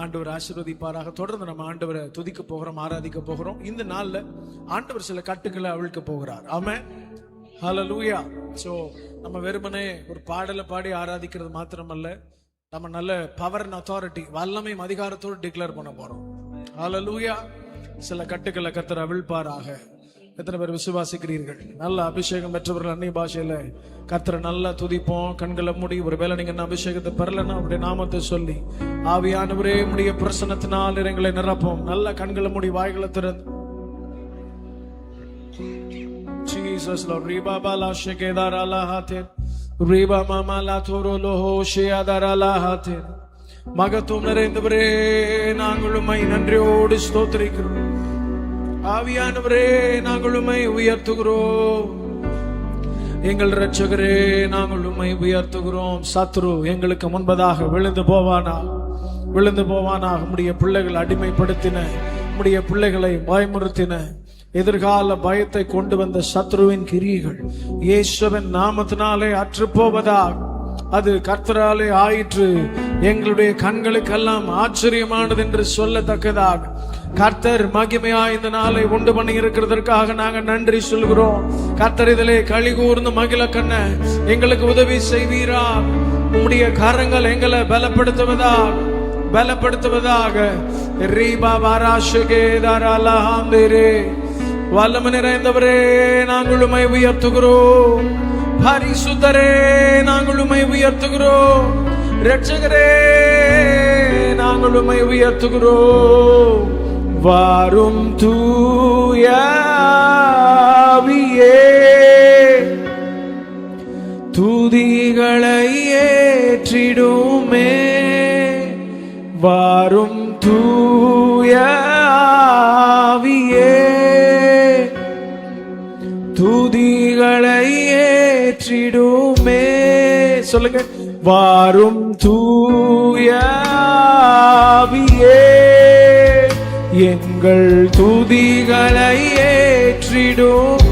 ஆண்டவர் ஆசீர்வதிப்பாராக. தொடர்ந்து நம்ம ஆண்டவரை துதிக்க போகிறோம், ஆராதிக்க போகிறோம். இந்த நாள்ல ஆண்டவர் சில கட்டுக்களை அவிழ்க்க போகிறார். ஆமென், ஹல்லேலூயா. சோ நம்ம வெறுமனே ஒரு பாடலை பாடி ஆராதிக்கிறது மாத்திரமல்ல, நம்ம நல்ல பவர் அண்ட் அத்தாரிட்டி, வல்லமையும் அதிகாரத்தோடு டிக்ளேர் பண்ண போறோம். ஹல்லேலூயா. சில கட்டுக்களை கர்த்தர் அவிழ்ப்பாராக. எத்தனை பேர் விசுவாசிக்கிறீர்கள்? நல்ல அபிஷேகம் பெற்றவர்கள் அந்நிய பாஷையில கர்த்தரை நல்லா துதிப்போம். கண்களை மூடி, ஒருவேளை நீங்க என்ன அபிஷேகத்தை பெறலன்னா அவருடைய நாமத்தை சொல்லி, ஆவியானவரே உம்முடைய பிரசன்னத்தினால் எங்களை நிரப்போம். நல்ல கண்களை மூடி, வாய்களை திறந்து Jesus Lord riba bala shekedar alahatin riba mama la toro loho sheyadar alahatin மகத்துவம் நிறைந்தவரே, நாங்கள் உம்மை நன்றியோடு ஸ்தோத்திரிக்கிறோம். ஆவியானவரே, நாங்கள் உம்மை உயர்த்துகிறோம். எங்கள் இரட்சகரே, நாங்கள் உம்மை உயர்த்துகிறோம். சத்ரு எங்களுக்கு முன்பதாக விழுந்து போவானாக. உம்முடைய பிள்ளைகள் அடிமைப்படுத்தின, உம்முடைய பிள்ளைகளை பயமுறுத்தின, எதிர்கால பயத்தை கொண்டு வந்த சத்ருவின் கிரியைகள் இயேசுவின் நாமத்தினாலே அற்று போவதாக. அது கர்த்தராலே ஆயிற்று. எங்களுடைய கண்களுக்கெல்லாம் ஆச்சரியமானது என்று சொல்லத்தக்கதாக கர்த்தர் மகிமையா இந்த நாளை உண்டு பண்ணி இருக்கிறதற்காக நாங்கள் நன்றி சொல்கிறோம். கர்த்தர் இதிலே களி கூர்ந்து மகிழ கண்ண எங்களுக்கு உதவி செய்வீரா. உம்முடைய கரங்கள் எங்களை பலப்படுத்துவதாக. வல்லமை நிறைந்தவரே, நாங்கள் உம்மை உயர்த்துகிறோம். பரிசுத்தரே, நாங்கள் உம்மை உயர்த்துகிறோம். இரட்சகரே, நாங்கள் உம்மை உயர்த்துகிறோம். வாரும் தூய ஆவியே, துதிகளை ஏற்றிடுமே. வாரும் தூய ஆவியே, துதிகளை ஏற்றிடுமே. சொல்லுங்க, வாரும் தூய ஆவியே, எங்கள் துதிகளை ஏற்றிடும்.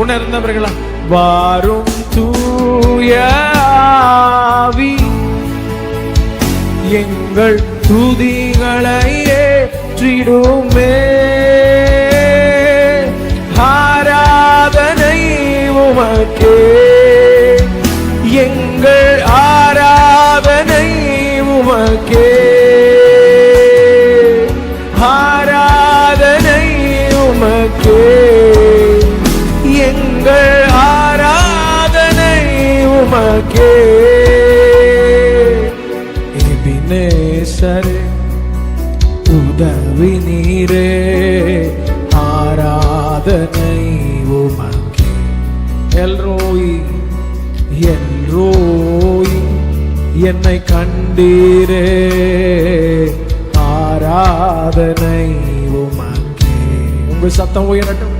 உணர்ந்தவர்களா? வாரும் தூய ஆவி, எங்கள் துதிகளை ஏற்றிடுமே. ஆராதனை உமக்கே, எங்கள் ஆராதனை உமக்கே. ஆராதனை உமக்கே, எங்கள் ஆராதனை உமக்கே. எபினேசரே, உதவி நீரே, ஆராதனை உமக்கே. எல்ரோய், என்னை கண்டீரே, ஆராதனை உமக்கே. உங்கள் சத்தம் உயரட்டும்.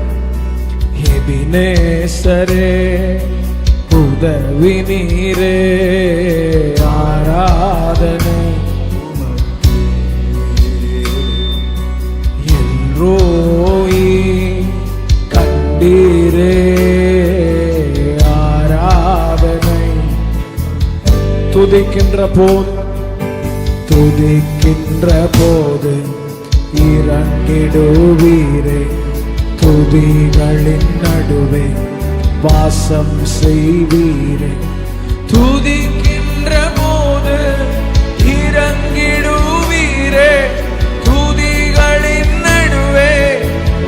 எபினேசரே, உதவி நீரே, ஆராதனை உமக்கே. எல்ரோய், கண்டீரே, ஆராதனை. துதிக்கின்ற போது இறங்கிடுவீரே, துதிகளின் நடுவே வாசம் செய்வீரே. துதிக்கின்ற போது இறங்கிடுவீரே, துதிகளின் நடுவே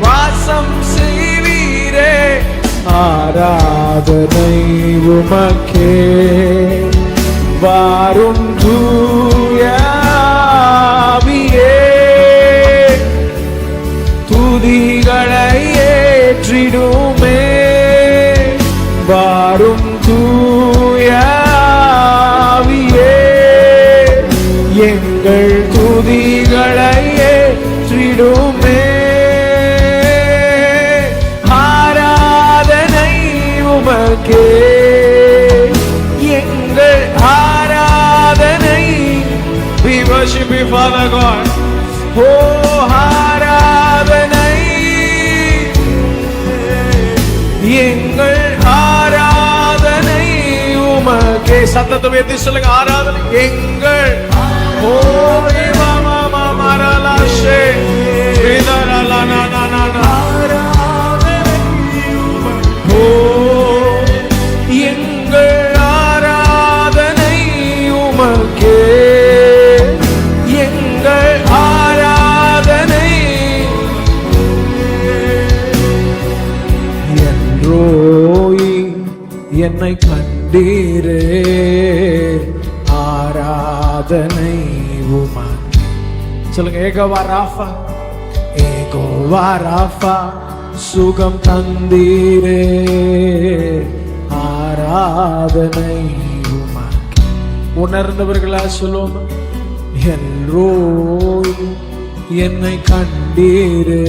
வாசம் செய்வீரே. ஆராதனை உமக்கே. வாரும் தூய ஆவியே, துதிகளை ஏற்றிடுமே. வாரும் தூய ஆவியே, எங்கள் துதிகளை ஏற்றிடுமே. ஆராதனை உமக்கே, எங்கள் ஆராதனை. We worship you, Father God. Oh, ஆராதனை, எங்கள் ஆராதனை உமக்கே. சத்தத்தை உயர்த்தி சொல்லுங்க, ஆராதனை எங்கள். ஓ எங்கள் ஆராதனை உமக்கே, எங்கள் ஆராதனை. என்றோய் என்னை கண்டீரே, ஆராதனை உமக்கே. சொல்லுங்க, ஏகோவா ராஃபா, ஏகோவா ராஃபா, சுகம் தந்தீரே, ஆராதனை உமக்கே. உணர்ந்தவர்களா சொல்லுவோம், எல்லோய் என்னை கண்டீரே,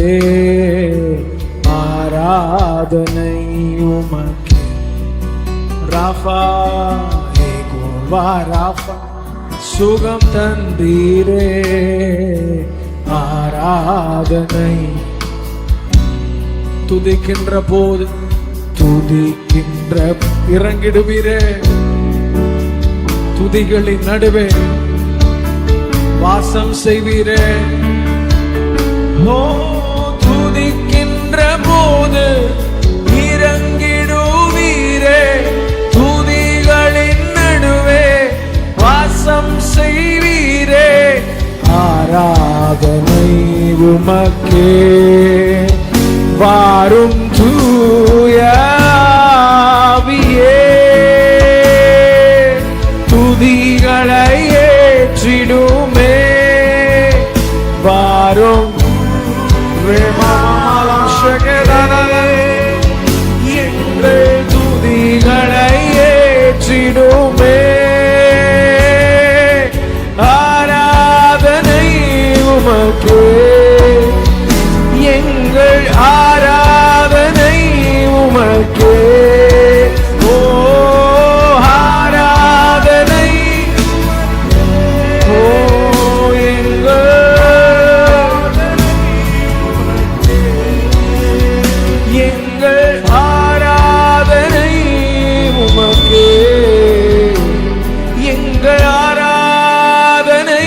ஆராதனை உமக்கே. ராஃபா, ஏகோவா ராஃபா, சுகம் தந்தீரே, ஆராதனை. துதிக்கின்ற போது துதிக்கின்ற இறங்கிடுவீரே, துதிகளின் நடுவே வாசம் செய்வீரே. ஓ, துதிக்கின்ற போது இறங்கிடுவீரே, துதிகளின் நடுவே வாசம் செய்வீரே, ஆராதனை உமக்கே. வாரும் தூய ஆவியே, துதிகளை ஏற்றிடுமே. வாரும் எங்கள் துதிகளை ஏற்றிடுமே, ஆராதனை உமக்கே. எங்கள் ஆராதனை உமக்கே. ஓ, ஆராதனை. ஓ, எங்கள் ஆராதனை உமக்கே, எங்கள் ஆராதனை.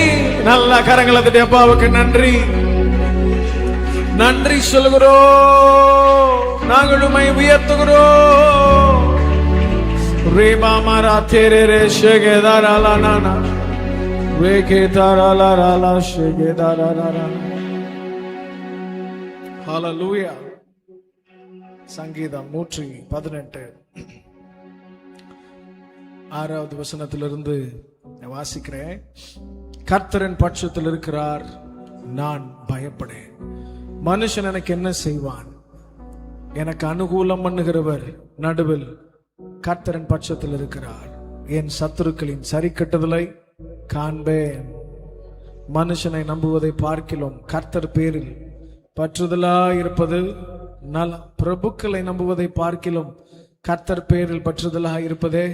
நல்ல கரங்களை தட்டி அப்பாவுக்கு நன்றி, நன்றி சொல்கிறோம். நாங்கள் உம்மை உயர்த்துகிறோம். ரேபா மாரா தேரே ஷேகேதாராலானா, ரேகேதாராலாலா ஷேகேதாராலானா. ஹல்லேலூயா. சங்கீதம் 118 6வது வசனத்திலிருந்து வாசிக்கிறேன். கர்த்தரின் பட்சத்தில் இருக்கிறார், நான் பயப்படேன். மனுஷன் எனக்கு என்ன செய்வான்? எனக்கு அனுகூலம் பண்ணுகிறவர் நடுவில் கர்த்தரின் பட்சத்தில் இருக்கிறார். என் சத்துருக்களின் சரி கட்டுதலை காண்பேன். மனுஷனை நம்புவதை பார்க்கிலும் கர்த்தர் பேரில் பற்றுதலா இருப்பது நலம். பிரபுக்களை நம்புவதை பார்க்கிலும் கர்த்தர் பேரில் பற்றுதலா இருப்பதே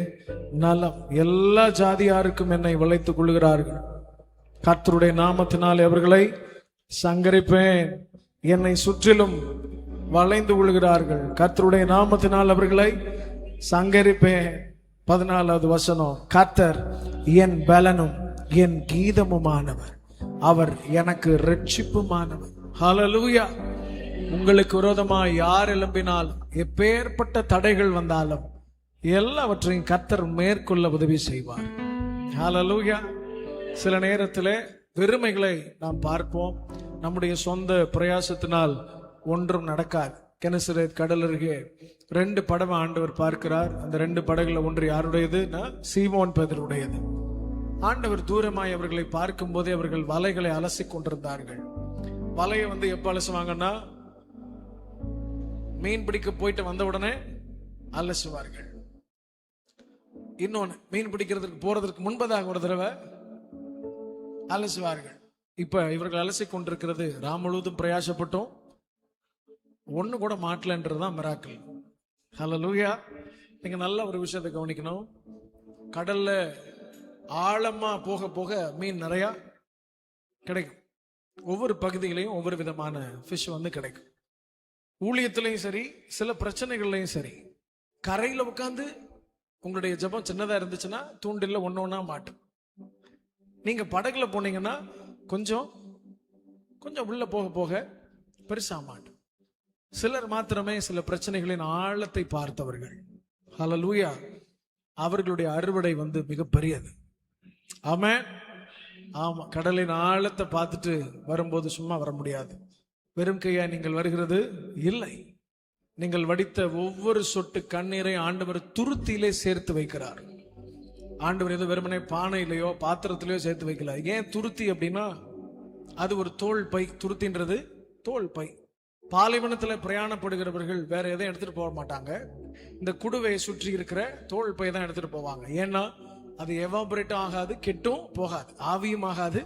நலம். எல்லா ஜாதியாருக்கும் என்னை வளைத்துக் கொள்கிறார்கள். கர்த்தருடைய நாமத்தினால் அவர்களை சங்கரிப்பேன். என்னை சுற்றிலும் வளைந்து கொள்கிறார்கள். கர்த்தருடைய நாமத்தினால் அவர்களை சங்கரிப்பேன். 14வது வசனம், கர்த்தர் என் பலனும் என் கீதமுமானவர், அவர் எனக்கு இரட்சிப்புமானவர். ஹல்லேலூயா. உங்களுக்கு விரோதமாக யார் எழும்பினாலும், எப்பேற்பட்ட தடைகள் வந்தாலும் எல்லாவற்றையும் கர்த்தர் மேற்கொள்ள உதவி செய்வார். ஹல்லேலூயா. சில நேரத்தில் வெறுமைகளை நாம் பார்ப்போம். நம்முடைய சொந்த பிரயாசத்தினால் ஒன்றும் நடக்காது. கெனசரேத் கடல் அருகே 2 படவை ஆண்டவர் பார்க்கிறார். அந்த 2 படகுல ஒன்று யாருடையது? சீமோன் பேதுருடையது. ஆண்டவர் தூரமாய் அவர்களை பார்க்கும் போதே அவர்கள் வலைகளை அலசி கொண்டிருந்தார்கள். வலையை எப்ப அலசுவாங்கன்னா, மீன் பிடிக்க போயிட்டு வந்த உடனே அலசுவார்கள். இன்னொன்னு, மீன் பிடிக்கிறதுக்கு போறதற்கு முன்பதாக ஒரு தடவை அலசுவார்கள். இப்ப இவர்கள் அலசி கொண்டிருக்கிறது ராம் முழுவதும் பிரயாசப்பட்டோம், ஒண்ணு கூட மாட்டலன்றதுதான் மிராக்கிள். ஹல்லேலூயா. நீங்க நல்ல ஒரு விஷயத்தை கவனிக்கணும். கடல்ல ஆழமா போக போக மீன் நிறைய கிடைக்கும். ஒவ்வொரு பகுதியிலையும் ஒவ்வொரு விதமான ஃபிஷ் கிடைக்கும். ஊழியத்திலையும் சரி, சில பிரச்சனைகள்லையும் சரி, கரையில உட்காந்து உங்களுடைய ஜெபம் சின்னதா இருந்துச்சுன்னா தூண்டில்ல ஒன்னொன்னா மாட்டும். நீங்க படகுல போனீங்கன்னா கொஞ்சம் கொஞ்சம் உள்ள போக போக பெருசாக மாட்டோம். சிலர் மாத்திரமே சில பிரச்சனைகளின் ஆழத்தை பார்த்தவர்கள். ஹல்லேலூயா. அவர்களுடைய அறுவடை மிகப்பெரியது. ஆமென். ஆமா, கடலின் ஆழத்தை பார்த்துட்டு வரும்போது சும்மா வர முடியாது. வெறும் கையா நீங்கள் வருகிறது இல்லை. நீங்கள் வடித்த ஒவ்வொரு சொட்டு கண்ணீரை ஆண்டவர் துருத்தியிலே சேர்த்து வைக்கிறார். ஆண்டவர் எது வெறுமனே பானையிலையோ பாத்திரத்திலையோ சேர்த்து வைக்கல. ஏன் துருத்தி அப்படின்னா அது ஒரு தோல் பை. துருத்தின்றது தோல் பை. பாலைவனத்தில் பிரயாணப்படுகிறவர்கள் வேற எதையும் எடுத்துட்டு போக மாட்டாங்க. இந்த குடுவையை சுற்றி இருக்கிற தோல் பை தான் எடுத்துட்டு போவாங்க. ஏன்னா அது எவாபரேட்டும் ஆகாது, கெட்டும் போகாது, ஆவியும் ஆகாது,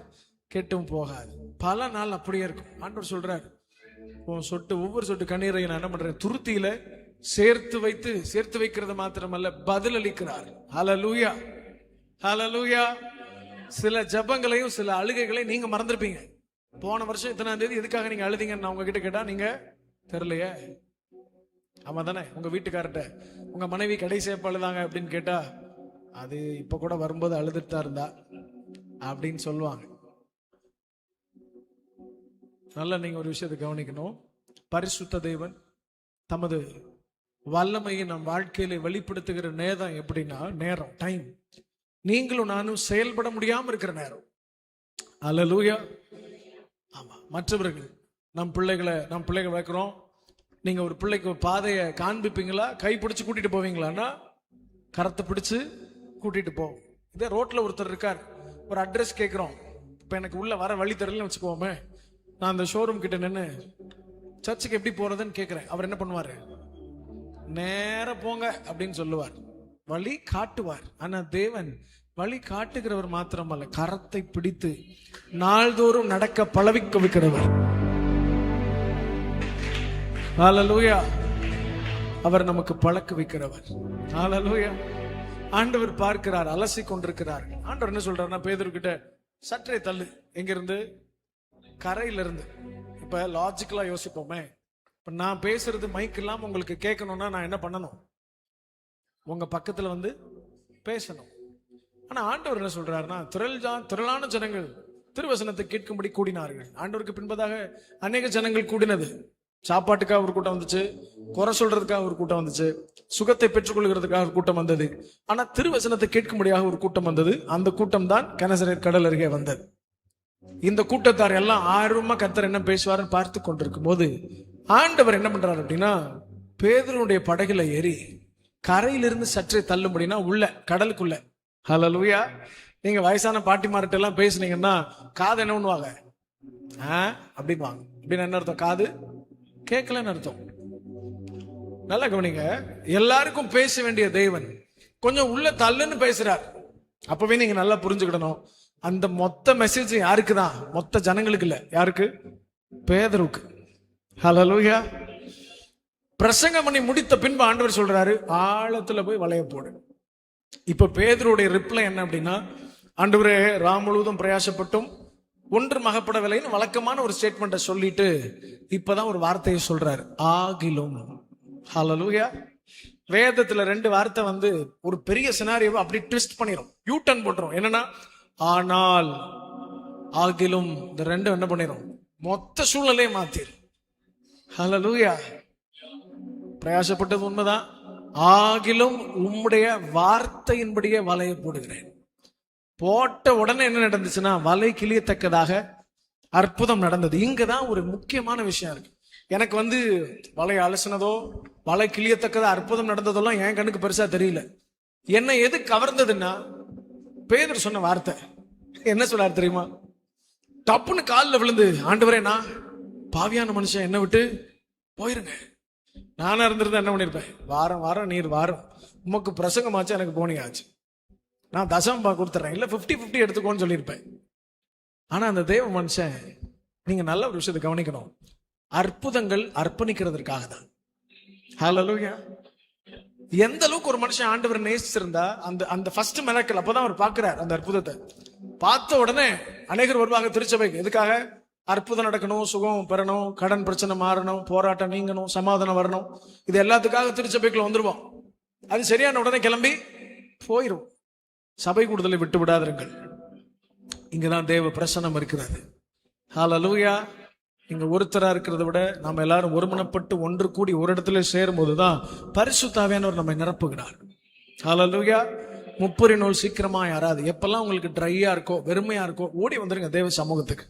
கெட்டும் போகாது. பல நாள் அப்படியே இருக்கும். ஆண்டவர் சொல்றாரு, ஒவ்வொரு சொட்டு கண்ணீரை நான் என்ன பண்றேன், துருத்தியில சேர்த்து வைக்கிறது மாத்திரமல்ல, பதில் அளிக்கிறார். ஹல்லேலூயா, ஹல்லேலூயா. சில ஜபங்களையும் சில அழுகைகளையும் நீங்க மறந்துருப்பீங்க. போன வருஷம் இத்தனாம் தேதி எதுக்காக நீங்க அழுதீங்கன்னு நான் உங்ககிட்ட கேட்டா நீங்க தெரியலையே. ஆமா தானே? உங்க வீட்டுக்கார்ட்ட உங்க மனைவி கடைசி எப்ப அழுதாங்க அப்படின்னு கேட்டா, அது இப்ப கூட வரும்போது அழுதுட்டு தான் இருந்தா அப்படின்னு சொல்லுவாங்க. நல்லா நீங்க ஒரு விஷயத்தை கவனிக்கணும். பரிசுத்த தேவன் தமது வல்லமையை நம் வாழ்க்கையில வெளிப்படுத்துகிற நேரம் எப்படின்னா, நேரம், டைம், நீங்களும் நானும் செயல்பட முடியாம இருக்கிற நேரம். ஹல்லேலூயா. ஆமா, மற்றவர்கள் நம் பிள்ளைகள் வைக்கிறோம். நீங்க ஒரு பிள்ளைக்கு ஒரு பாதையை காண்பிப்பீங்களா? கை பிடிச்சு கூட்டிட்டு போவீங்களான்னா கரத்தை பிடிச்சு கூட்டிட்டு போவோம். இதே ரோட்ல ஒருத்தர் இருக்கார், ஒரு அட்ரஸ் கேட்கிறோம். இப்ப எனக்கு உள்ள வர வழி தெரியலன்னு வச்சுக்கோமே, நான் அந்த ஷோரூம் கிட்ட நின்று சர்ச்சுக்கு எப்படி போறதுன்னு கேட்கிறேன். அவர் என்ன பண்ணுவாரு? நேர போங்க அப்படின்னு சொல்லுவார், வழி காட்டுவார். ஆனா தேவன் வழி காட்டுகிறவர் மாத்திரமல்ல, கரத்தை பிடித்து நாள்தோறும் நடக்க பழவிக்க வைக்கிறவர். ஹல்லேலூயா. அவர் நமக்கு பழக்க வைக்கிறவர். ஹல்லேலூயா. ஆண்டவர் பார்க்கிறார், அலசி கொண்டிருக்கிறார். ஆண்டவர் என்ன சொல்றாருன்னா, பேதுருக்கிட்ட சற்றே தள்ளு. எங்கிருந்து? கரையிலிருந்து. இப்ப லாஜிக்கலா யோசிப்போமே, இப்ப நான் பேசுறது மைக் இல்லாம உங்களுக்கு கேட்கணும்னா நான் என்ன பண்ணணும்? உங்க பக்கத்துல பேசணும். ஆனா ஆண்டவர் என்ன சொல்றாருன்னா, திரளான ஜனங்கள் திருவசனத்தை கேட்கும்படி கூடினார்கள். ஆண்டவருக்கு பின்பதாக அநேக ஜனங்கள் கூடினது. சாப்பாட்டுக்காக ஒரு கூட்டம் வந்துச்சு, குறை சொல்றதுக்காக ஒரு கூட்டம் வந்துச்சு, சுகத்தை பெற்றுக்கொள்கிறதுக்காக ஒரு கூட்டம் வந்தது. ஆனா திருவசனத்தை கேட்கும்படியாக ஒரு கூட்டம் வந்தது. அந்த கூட்டம் தான் கெனசரேத் கடல் அருகே வந்தது. இந்த கூட்டத்தார் எல்லாம் ஆர்வமா கர்த்தர் என்ன பேசுவாருன்னு பார்த்து கொண்டிருக்கும் போது ஆண்டவர் என்ன பண்றாரு அப்படின்னா, பேதுருடைய படகுல ஏறி கரையிலிருந்து சற்றே தள்ளும்படினா உள்ள கடலுக்குள்ள. ஹல்லேலூயா. நீங்க வயசான பாட்டிமார்கிட்ட எல்லாம் பேசுனீங்கன்னா காது என்ன பண்ணுவாங்க? அப்படின்வாங்க. அப்படின்னு என்ன அர்த்தம்? காது கேட்கலன்னு அர்த்தம். நல்லா கவனிங்க. எல்லாருக்கும் பேச வேண்டிய தேவன் கொஞ்சம் உள்ள தள்ளுன்னு பேசுறார். அப்பவே நீங்க நல்லா புரிஞ்சுக்கிடணும், அந்த மொத்த மெசேஜ் யாருக்கு தான்? மொத்த ஜனங்களுக்கு இல்ல. யாருக்கு? பேதுருக்கு. ஹல்லேலூயா. பிரசங்கம் பண்ணி முடித்த பின்பு ஆண்டவர் சொல்றாரு, ஆழத்துல போய் வளைய போடு. இப்ப பேதுருடைய ரிப்ளை என்ன அப்படின்னா, ஆண்டவரே ராம் முழுவதும் பிரயாசப்பட்டும் ஒன்றும் அகப்படவில்லைன்னு வழக்கமான ஒரு ஸ்டேட்மெண்ட்டை சொல்லிட்டு இப்பதான் ஒரு வார்த்தையை சொல்றாரு, ஆகிலும். ஹல்லேலூயா. வேதத்துல 2 வார்த்தை ஒரு பெரிய சினாரியோவை அப்படி ட்விஸ்ட் பண்ணிரும், யூ டர்ன் போட்டுரும். என்னன்னா, ஆனால், ஆகிலும். இந்த 2 என்ன பண்ணிரும்? மொத்த சூழ்நிலையை மாத்திரும். ஹல்லேலூயா. பிரயாசப்பட்டது உண்மைதான். ஆகிலும் உம்முடைய வார்த்தையின்படியே வலையை போடுகிறேன். போட்ட உடனே என்ன நடந்துச்சுன்னா, வலை கிளியத்தக்கதாக அற்புதம் நடந்தது. இங்கதான் ஒரு முக்கியமான விஷயம் இருக்கு. எனக்கு வலை அலசினதோ வலை கிளியத்தக்கதா அற்புதம் நடந்ததெல்லாம் என் கண்ணுக்கு பெருசா தெரியல. என்ன எது கவர்ந்ததுன்னா, பேதுரு சொன்ன வார்த்தை. என்ன சொல்லாரு தெரியுமா? டப்புன்னு காலில் விழுந்து, ஆண்டவரே நான் பாவியான மனுஷன், என்ன விட்டு போயிருங்க. நானா இருந்திருந்தா என்ன பண்ணிருப்பேன்? வாரம் வாரம் நீர் வாரம் உமக்கு பிரசங்கமாச்சு, எனக்கு போனி ஆச்சு, நான் தசமபா கொடுத்துறேன், இல்ல 50-50 எடுத்துக்கோன்னு சொல்லியிருப்பேன். ஆனா அந்த தேவ மனுஷன், நீங்க நல்ல ஒரு விஷயத்தை கவனிக்கணும், அற்புதங்கள் அர்ப்பணிக்கிறதுக்காக தான். ஹல்லேலூயா. எந்த அளவுக்கு ஒரு மனுஷன் ஆண்டவர் நேசிச்சிருந்தா, அந்த ஃபர்ஸ்ட் மிராக்கிள் அப்பதான் அவர் பார்க்கிறார். அந்த அற்புதத்தை பார்த்த உடனே அநேகர் வருவாங்க திருச்சபைக்கு. எதுக்காக? அற்புதம் நடக்கணும், சுகம் பெறணும், கடன் பிரச்சனை மாறணும், போராட்டம் நீங்கணும், சமாதானம் வரணும். இது எல்லாத்துக்காக திருச்சபைக்குள்ள வந்துருவோம். அது சரியான உடனே கிளம்பி போயிரும். சபை கூடுதலை விட்டு விடாதிருங்கள். இங்கதான் தேவ பிரசன்னம் இருக்கிறது. ஹல்லேலூயா. நீங்க ஒருத்தரா இருக்கிறத விட நம்ம எல்லாரும் ஒருமனப்பட்டு ஒன்று கூடி ஒரு இடத்துல சேரும் போதுதான் பரிசுத்த ஆவியானவர் நம்மை நிரப்புகிறார். ஹல்லேலூயா. முப்பரி நூல் சீக்கிரமா யாராது எப்பெல்லாம் உங்களுக்கு ட்ரையா இருக்கோ வெறுமையா இருக்கோ ஓடி வந்துருங்க தேவ சமூகத்துக்கு.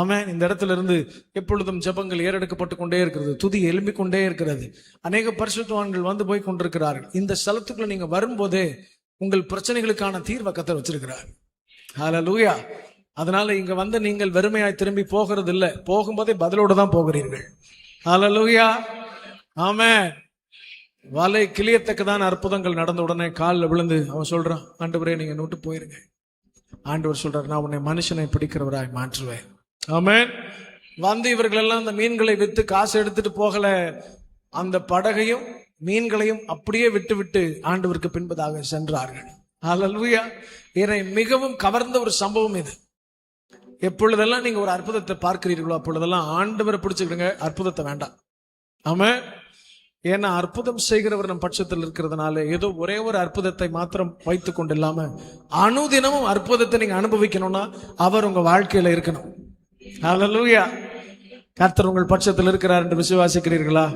ஆமென். இந்த இடத்துல இருந்து எப்பொழுதும் ஜெபங்கள் ஏறெடுக்கப்பட்டு கொண்டே இருக்கிறது, துதி எழும்பிக் கொண்டே இருக்கிறது. அநேக பரிசுத்தவான்கள் வந்து போய் கொண்டிருக்கிறார்கள். இந்த ஸ்தலத்துக்குள்ள நீங்க வரும்போதே உங்கள் பிரச்சனைகளுக்கான தீர்வை கர்த்தர் வச்சிருக்கிறார். ஹல்லேலூயா. அதனால இங்க வந்து நீங்கள் வெறுமையாய் திரும்பி போகிறது இல்லை, போகும்போதே பதிலோடு தான் போகிறீர்கள். ஹல்லேலூயா. ஆமென். வலை கிளியத்தக்கதான அற்புதங்கள் நடந்த உடனே காலில் விழுந்து அவன் சொல்றான், ஆண்டவரே நீங்க நோட்டு போயிருங்க. ஆண்டவர் சொல்றார், நான் உன்னை மனுஷனை பிடிக்கிறவராய் மாற்றுவேன். ஆமென். வந்து இவர்கள் எல்லாம் அந்த மீன்களை வித்து காசு எடுத்துட்டு போகல, அந்த படகையும் மீன்களையும் அப்படியே விட்டு ஆண்டவருக்கு பின்பதாக சென்றார்கள். ஹல்லேலூயா. என்னை மிகவும் கவர்ந்த ஒரு சம்பவம் இது. எப்பொழுதெல்லாம் நீங்க ஒரு அற்புதத்தை பார்க்கிறீர்களோ அப்பொழுதெல்லாம் ஆண்டவரை பிடிச்சுக்கிடுங்க, அற்புதத்தை வேண்டாம். ஆமென். ஏன்னா அற்புதம் செய்கிறவர் நம் பட்சத்தில் இருக்கிறதுனால ஏதோ ஒரே ஒரு அற்புதத்தை மாத்திரம் வைத்துக் கொண்டு இல்லாம அனுதினமும் அற்புதத்தை நீங்க அனுபவிக்கணும்னா அவர் உங்க வாழ்க்கையில இருக்கணும். ஹல்லேலூயா. கர்த்தர் உங்கள் பட்சத்தில் இருக்கிறார் என்று விசுவாசிக்கிறீர்களா?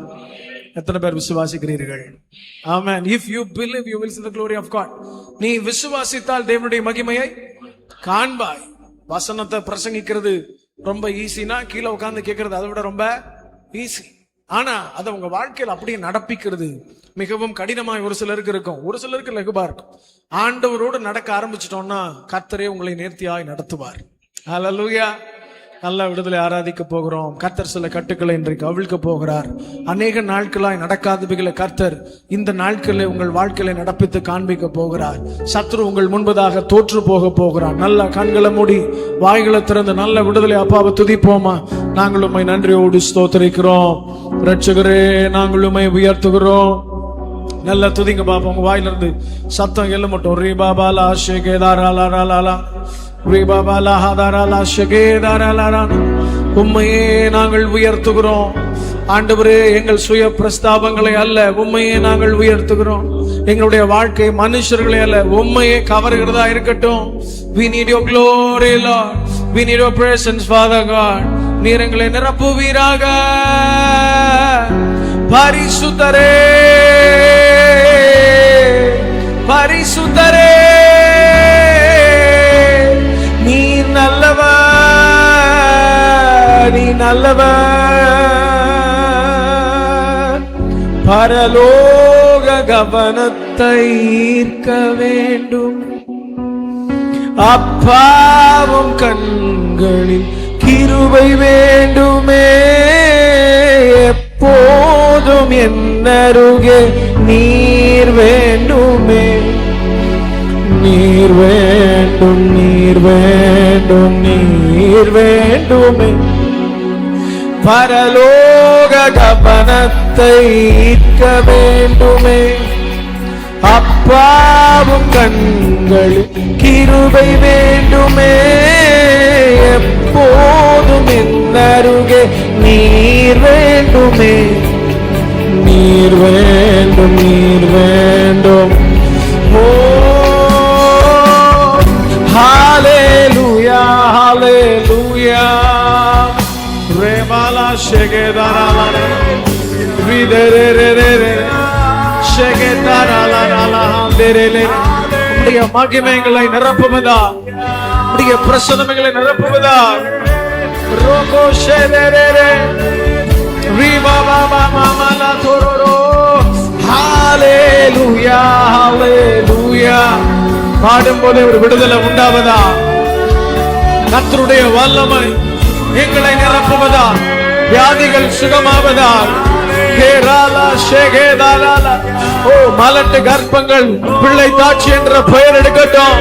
எத்தனை பேர் விசுவாசிக்கிறீர்கள்? ஆமென். If you believe you will see the glory of God. நீ விசுவாசித்தால் தேவனுடைய மகிமையை காண்பாய். வசனத்தை பிரசங்கிக்கிறது ரொம்ப ஈஸினா கீழே உட்கார்ந்து கேட்கறது அதை விட ரொம்ப ஈஸி. ஆனா அதை உங்க வாழ்க்கையில் அப்படியே நடப்பிக்கிறது மிகவும் கடினமாய் ஒரு சிலருக்கு இருக்கும், ஒரு சிலருக்கு லகுவா இருக்கும். ஆண்டவரோடு நடக்க ஆரம்பிச்சிட்டோம்னா கர்த்தரே உங்களை நேர்த்தியாய் நடத்துவார். ஹல்லேலூயா. நல்ல விடுதலை ஆராதிக்க போகிறோம். கர்த்தர் சில கட்டுக்களை இன்றைக்கு அவிழ்க்க போகிறார். அநேக நாட்களாய் நடக்காதவைகளை கர்த்தர் இந்த நாட்களில் உங்கள் வாழ்க்கையில நடப்பித்து காண்பிக்க போகிறார். சத்ரு உங்கள் முன்பதாக தோற்று போக போகிறார். நல்ல கண்களை மூடி வாய்களை திறந்து நல்ல விடுதலை அப்பாவை துதிப்போமா? நாங்கள் உம்மை நன்றியோடு ஸ்தோத்திரிக்கிறோம். ரட்சகரே நாங்கள் உம்மை உயர்த்துகிறோம். நல்ல துதிங்க பாப்பா. உங்க வாயிலிருந்து சத்தம் எல்ல மட்டும் ரீ பாபாலா ஷேகேதாரா உம்மையே நாங்கள் உயர்த்துகிறோம். ஆண்டவரே எங்கள் சுய பிரஸ்தாபங்களை அல்ல, உம்மையே நாங்கள் உயர்த்துகிறோம். எங்களுடைய வாழ்க்கை மனுஷர்களை அல்ல, உம்மையே கவர்கிறதா இருக்கட்டும். We need your glory Lord. We need your presence Father God. நீர் எங்களை நிரப்புவீராக. பரிசுத்தரே பரிசுத்தரே நீ நல்லவர், நீ நல்லவர். பரலோக கவனத்தை ஈர்க்க வேண்டும். அப்பாவும் கண்களில் கிருபை வேண்டுமே. எப்போதும் என்னருகே நீர் வேண்டுமே. நீர் வேண்டும், நீர் வேண்டும், நீர் வேண்டுமே. பரலோக கவனத்தை ஈர்க்க வேண்டுமே. அப்பாவும் கண்களில் கிருபை வேண்டுமே. எப்போதும் என்னருகே நீர் வேண்டுமே. நீர் வேண்டும், நீர் வேண்டும். ஓ ஹalleluya, hallelujah. Remala shegedara ridere shegedara la derele. உம்முடைய மகிமைகளை நிரப்புவதா, உம்முடைய பிரசன்னங்களை நிரப்புவதா. ரோகோ ஷெரேரே ரிபா மாமா மாமலா தோரோ. ஹalleluya, hallelujah. பாடும்போதே ஒரு விடுதலை உண்டாவதா. கர்த்தருடைய வல்லமை எங்களை நிரப்புவதா. வியாதிகள் சுகமாவதா. ஓ மலட்டு கர்ப்பங்கள் பிள்ளை தாட்சி என்ற பெயர் எடுக்கட்டும்.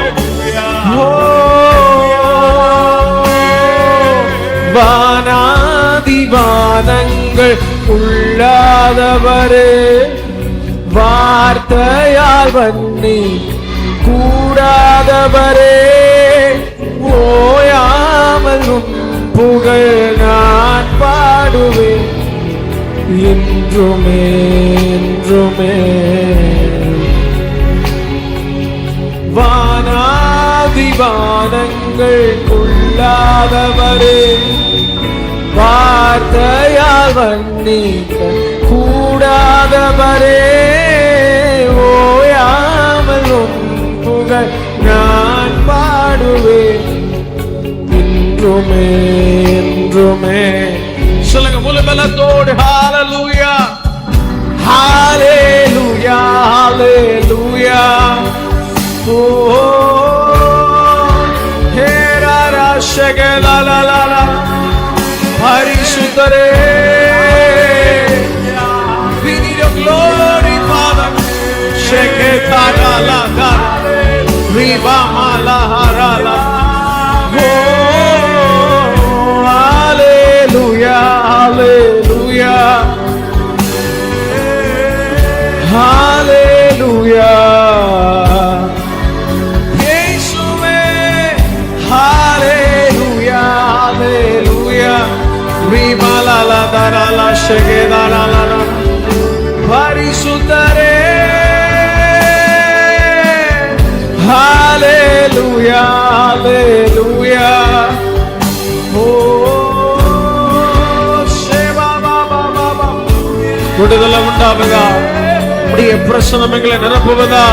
வானாதி வானங்கள் உள்ளாதவரே, வார்த்தையால் வன்னி கூடாதவரே, ஓயாமல் புகழ் நான் பாடுவேன் என்றுமே என்றுமே. வானாதி வானங்கள் உள்ளாதவரே, வார்த்தையால் வர்ணிக்க கூடாதவரே, ஓயாமல் உம் புகழ் நான் பாடுவேன் என்றுமே என்றுமே. சொல்லுங்க முழு பலத்தோடு. ஹalleluya ஹalleluya ஹalleluya. ஓ ஹேரா ஷகலலலல பரிசுத்தரே, we need your glory Father. ஷகதலல Riva மலஹரல. Hallelujah, hallelujah, hallelujah. Yeshuwe, hallelujah, hallelujah. Vimala la dara la shegeda la la la. Parisutare, hallelujah, hallelujah. விடுதலை உண்டாவதா, உடைய பிரசன்னம் எங்களை நிரப்புவதா.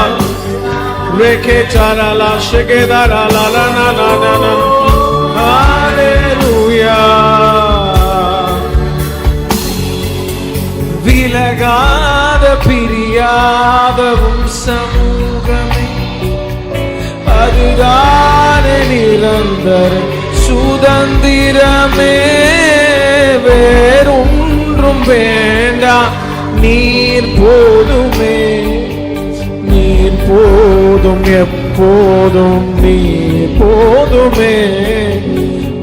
ரேகே சாராலா ஷகேதாரா லா லா லா லா லா. ஹalleluya. விலகாத பிரியாத உம் சமூகமே, அதுதானே நிரந்தர சுதந்திரமே. வேறொன்றும் வேண்டாம், நீர் போதுமே, நீர் போதும் எப்போதும், நீர் போதுமே.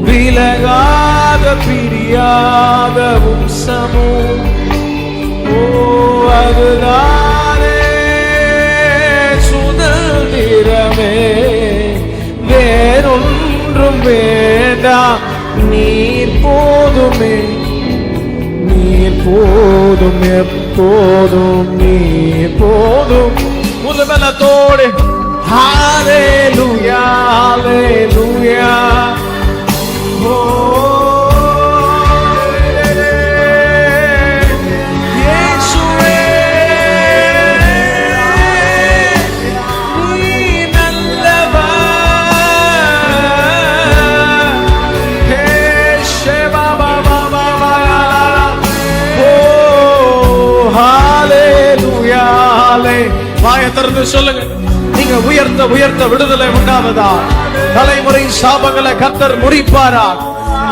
விலகாத பிரியாத உம் சமூகம், ஓ அதுதானே சுதந்திரமே. வேறொன்றும் வேண்டாம், நீர் போதுமே, நீர் போதும் எப்போதும், நீர் போதும். முழுபலத்தோடு ஹalleluya ஹalleluya. ஓ இயேசுவே, நீ நல்லவர். ஹே ஷேபா பாபா பாபா. ஓ ஹalleluya ஹalleluya. வாயை திறந்து சொல்லுங்க. நீங்க உயர்த்த உயர்த்த விடுதலை உண்டாவதா. தலைமுறை சாபங்களை கர்த்தர் முறிப்பாரா.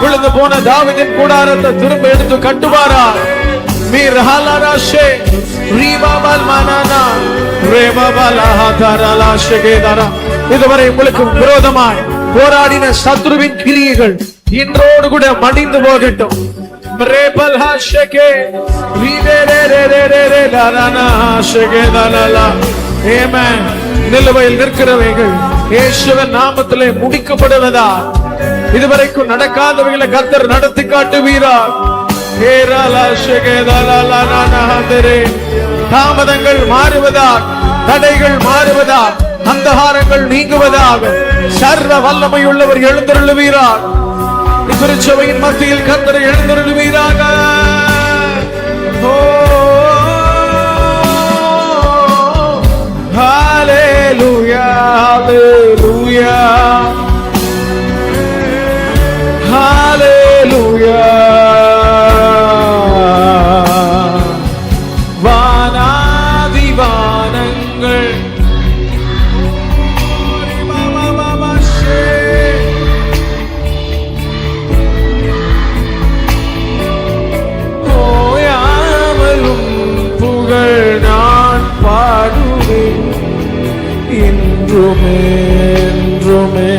விழுந்து போன தாவீதின் கூடாரத்தை திரும்ப எடுத்து கட்டுவாரா. மீர் ஹலராஷே ரீபாபல் மனானா ரேபாபலா ஹதரலா ஷகேதரா. இதுவரை உங்களுக்கு விரோதமாய் போராடின சத்ருவின் கிரியைகள் இன்றோடு கூட மடிந்து போகட்டும். ரேபல் ஹஷகே ரீரேரேரேரேரே லரானா ஷகேதலலா. ஆமென். நிலுவையில் நிற்கிறவைகள் இயேசுவின் நாமத்திலே முடிக்கப்படுவதா. இதுவரைக்கும் நடக்காதவைகளை கர்த்தர் நடத்தி காட்டுவீரார். தாமதங்கள் மாறுவதாக, தடைகள் மாறுவதாக, அந்தகாரங்கள் நீங்குவதாக. சர்வ வல்லமை உள்ளவர் எழுந்தருளுவீரார். திருச்சபையின் மத்தியில் கர்த்தர் எழுந்தருளுவீராக. Hallelujah, hallelujah, hallelujah. வானாதி வானங்கள் ஓயாமலும் புகழ் நான் பாடுவேன் என்றுமே என்றுமே.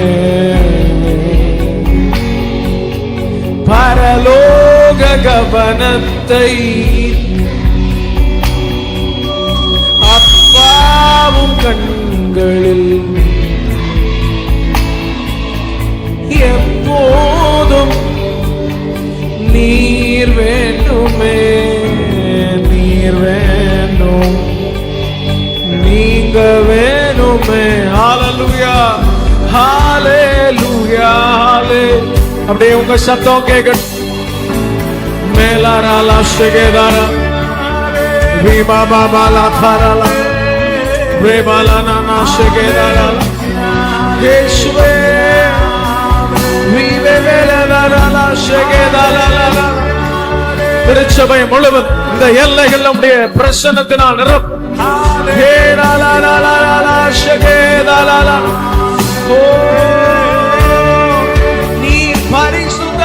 பரலோக கவனத்தை அப்பாவும் கண்களில் எப்போதும் நீர் வேண்டுமே, நீர் வேண்டும், நீங்க வேணுமே. ஹalleluya ஹalleluya ஹalleluya. அப்படியே உங்க சத்தம் கேட்கட்டும். Melarala shegedara Vibabala tharala Rebalana shegedara Yeshua Vivevelarala shegedala திருச்சபை முழுவதும் இந்த எல்லைகள் நம்முடைய பிரசன்னத்தினால் நிரப்பும். நீ பரிசுத்த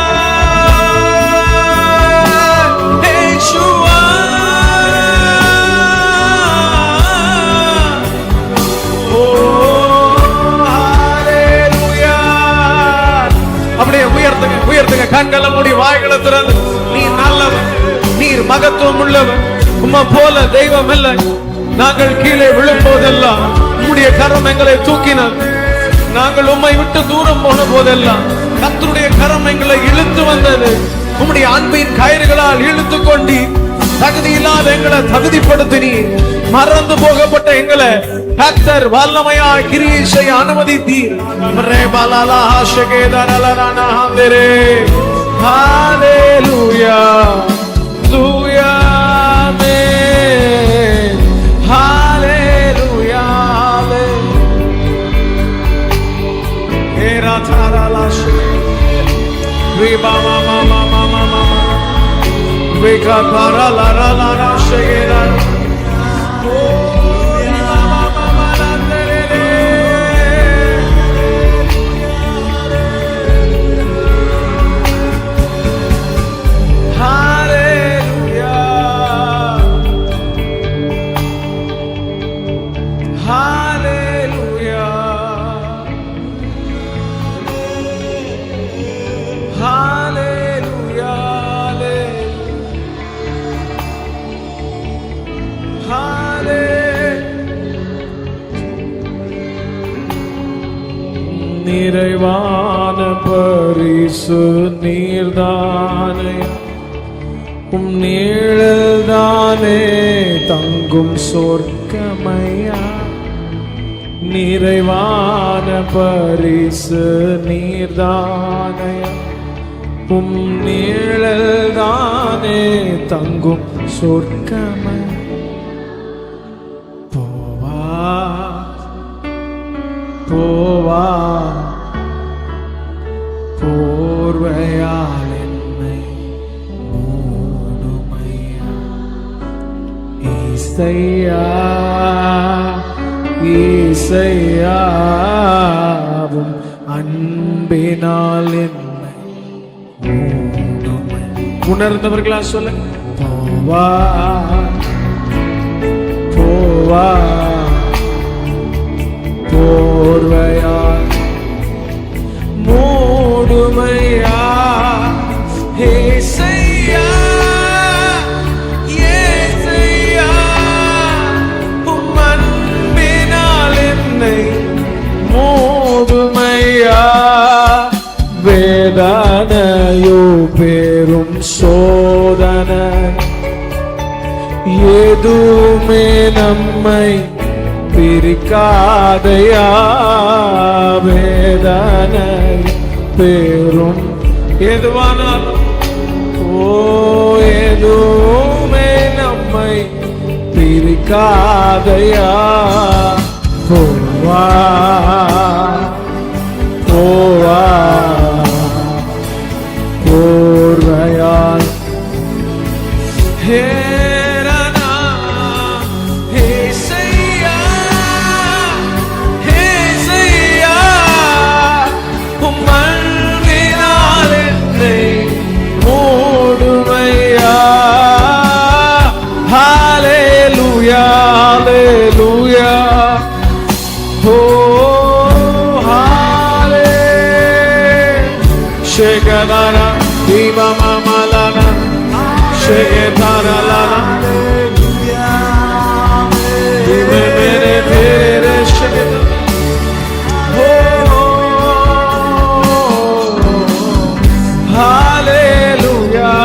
அப்படியே உயர்த்துங்க உயர்த்துங்க. கண்களை மூடி வாய்களை திறந்து நீ நல்லவன், நீர் மகத்துவம் உள்ளவன், உம்மை போல தெய்வம் இல்லை. நாங்கள் கீழே விழும்போதெல்லாம் உம்முடைய கரம் எங்களை தூக்கினார். நாங்கள் உம்மை விட்டு தூரம் போன போதெல்லாம் கர்த்தருடைய கரம் எங்களை இழுத்து வந்தது. உம்முடைய அன்பின் கயிறுகளால் இழுத்து கொண்டு தகுதி இல்லாத எங்களை தகுதிப்படுத்தி மறந்து போகப்பட்ட எங்களை கர்த்தர் வல்லமையா கிரியை செய்ய அனுமதித்தீர். ஹalleluya hallelujah amen hallelujah era tarala riba mama mama mama veka parala la la shegera நிறைவான பரிசு நீர்தானே, உம் நீழல்தானே தங்கும் சொர்க்கமையா. நிறைவான பரிசு நீர்தானே, உம் நீழல்தானே தங்கும் சொர்க்கமையா. போவா போர்வையால் என்னை மூடுமையா. ஈசையா ஈசையாவும் அன்பினால் என்னை மூடுமை. உணர்ந்தவர்களா சொல்ல போவா போவா போர்வையால் மூடுமையா. ஏசையா ஏசையா உம் அன்பினால் என்னை மூடுமையா. வேதனையோ பெரும் சோதனை எதுவுமே நம்மை பிரிக்காதையா. வேதனை பெரும் எதுவானாலும் எதுவுமே நம்மை பிரிக்காதையா. போவா போவா போர்வையால் hallelujah oh hallelujah. Shegadara diva mama lana shegedara lana dive mere mere shegedara oh hallelujah.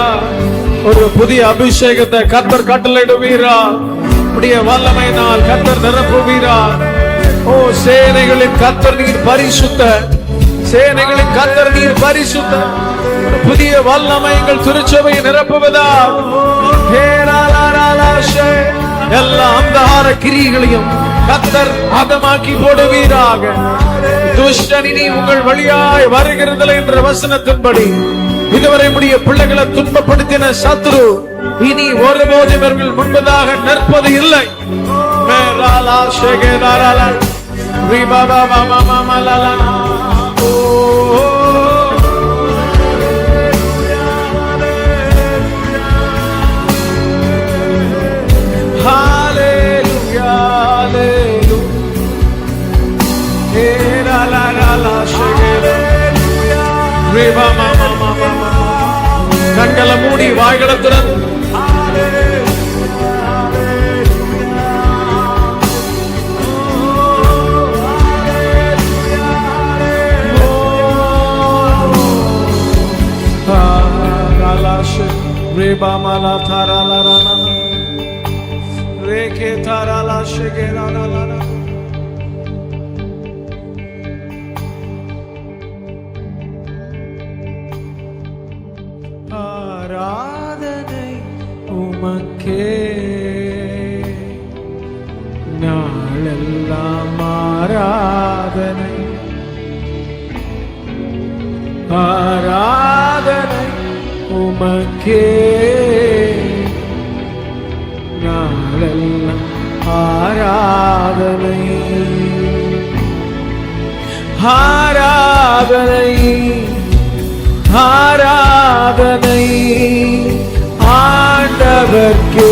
ஒரு புதிய அபிஷேகத்தை கர்த்தர் கட்டளையிடுவீரா. உடைய வல்லமையினால் கர்த்தர் நிரப்புவீரா. ஓ சேனைகளின் கர்த்தர் நீர் பரிசுத்த, சேனைகளின் கர்த்தர் நீர் பரிசுத்த. புதிய வல்லமை எங்கள் திருச்சபையை நிரப்புவதா. எல்லா அந்தகார கிரியைகளையும் கர்த்தர் அதமாக்கி போடுவீராக. துஷ்டன் இனி உங்கள் வழியாய் வருகிறதில்லை என்ற வசனத்தின்படி இதுவரை முடிய பிள்ளைகளை துன்பப்படுத்தின சத்ரு இனி ஒருபோதும் இவர்கள் முன்பதாக நிற்பது இல்லை. கண்களை மூடி வாய்களை திறந்து Mala tarala rana reke tarala shegerana lana ஆராதனை உமக்கே நாளெல்லாம் ஆராதனை ஆராதனை உமக்கே நாளெல்லாம் ஆராதனை ஆராதனை ஆராதனை ஆண்டவர்க்கே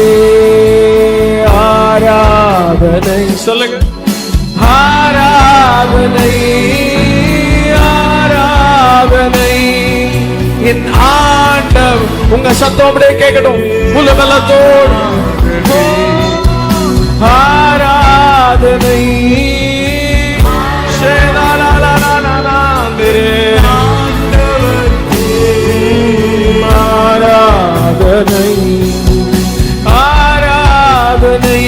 ஆராதனை சொல்லுங்க. ஆராதனை ஆராதனை என் ஆண்டவர். உங்க சத்தம் அப்படியே கேட்கட்டும் முழு பலத்தோடு. ஆராதனை ஆராதனை ஆராதனை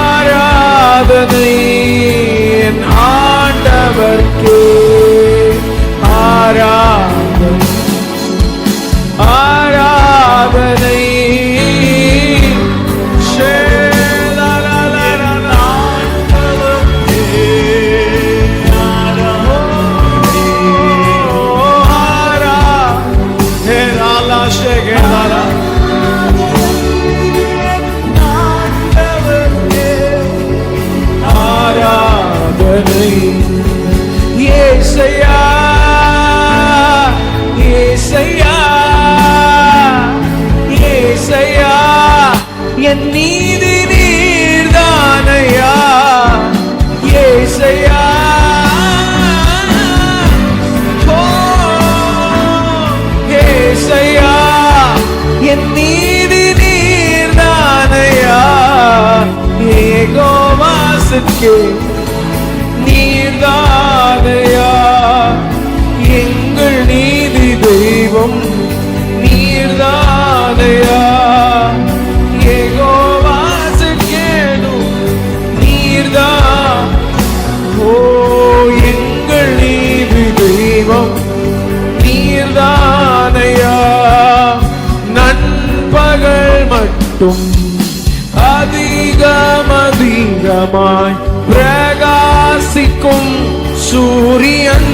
ஆராதனை என் ஆண்டவர்க்கே ஆராதனை ஆராதனை ஏசையா ஏசையா ஏசையா என் நீதி நீர்தானையா. ஏசையா ஏசையா என் நீதி நீர்தானையா. ஏகோவாசுக்கே நீர்தானையா. எங்கள் நீதி தெய்வம் நீர்தானையா. ஏகோவாசுக்கேனும் நீர்தான். ஓ எங்கள் நீதி தெய்வம் நீர்தானையா. நண்பகல் மட்டும் அதிகமாய் பிரகாசிக்கும் சூரியன்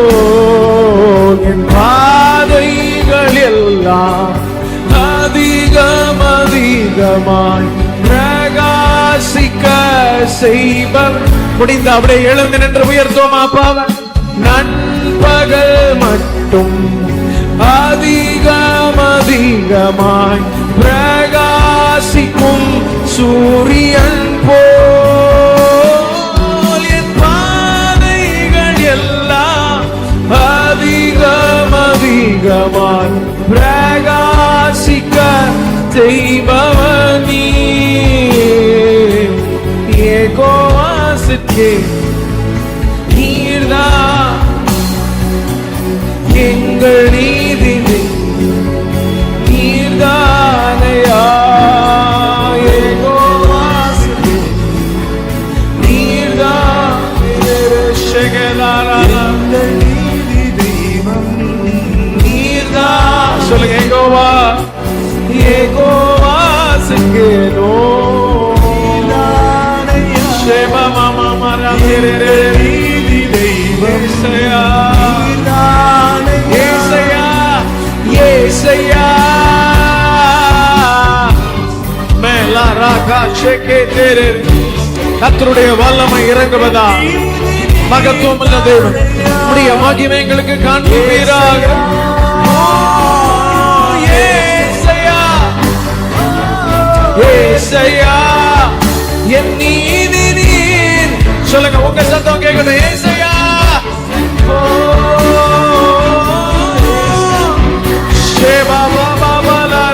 போல் என் பாதைகள் எல்லாம் அதிகமாய் பிரகாசிக்க செய்வர். முடிந்த அப்படியே எழுந்து நின்று உயர்த்தோமா அப்பாவை. நண்பகல் மட்டும் அதிகமாய் பிரகாசிக்கும் சூரியன் போல் என் பாதைகள் எல்லாம் அதிகமாய் பிரகாசிக்க செய்பவன் நீ. ஏகோவாசுக்கே நீர்தான் எங்கள் நீதி நீர்தானையா. ஏகோவாசுக்கே நீர்தான் எங்கள் நீதி தெய்வம் யெகோவா யெகோவா சிக்கேனோ சேபா மாமா மரா தெரே ஏசையா ஏசையா ஏசையா மேலா ராகா ஷேகே தெரே. கர்த்தருடைய வல்லமை இறங்குவதா, மகத்துவம் உள்ள தேவன் உடைய மகிமை எங்களுக்கு காண்பீராக. ஏசையா ஏசையா என் நீதி நீர். சொல்லுங்க, உங்க சத்தம் கேட்கணும். ஏசையா சேபா பாபா பாலா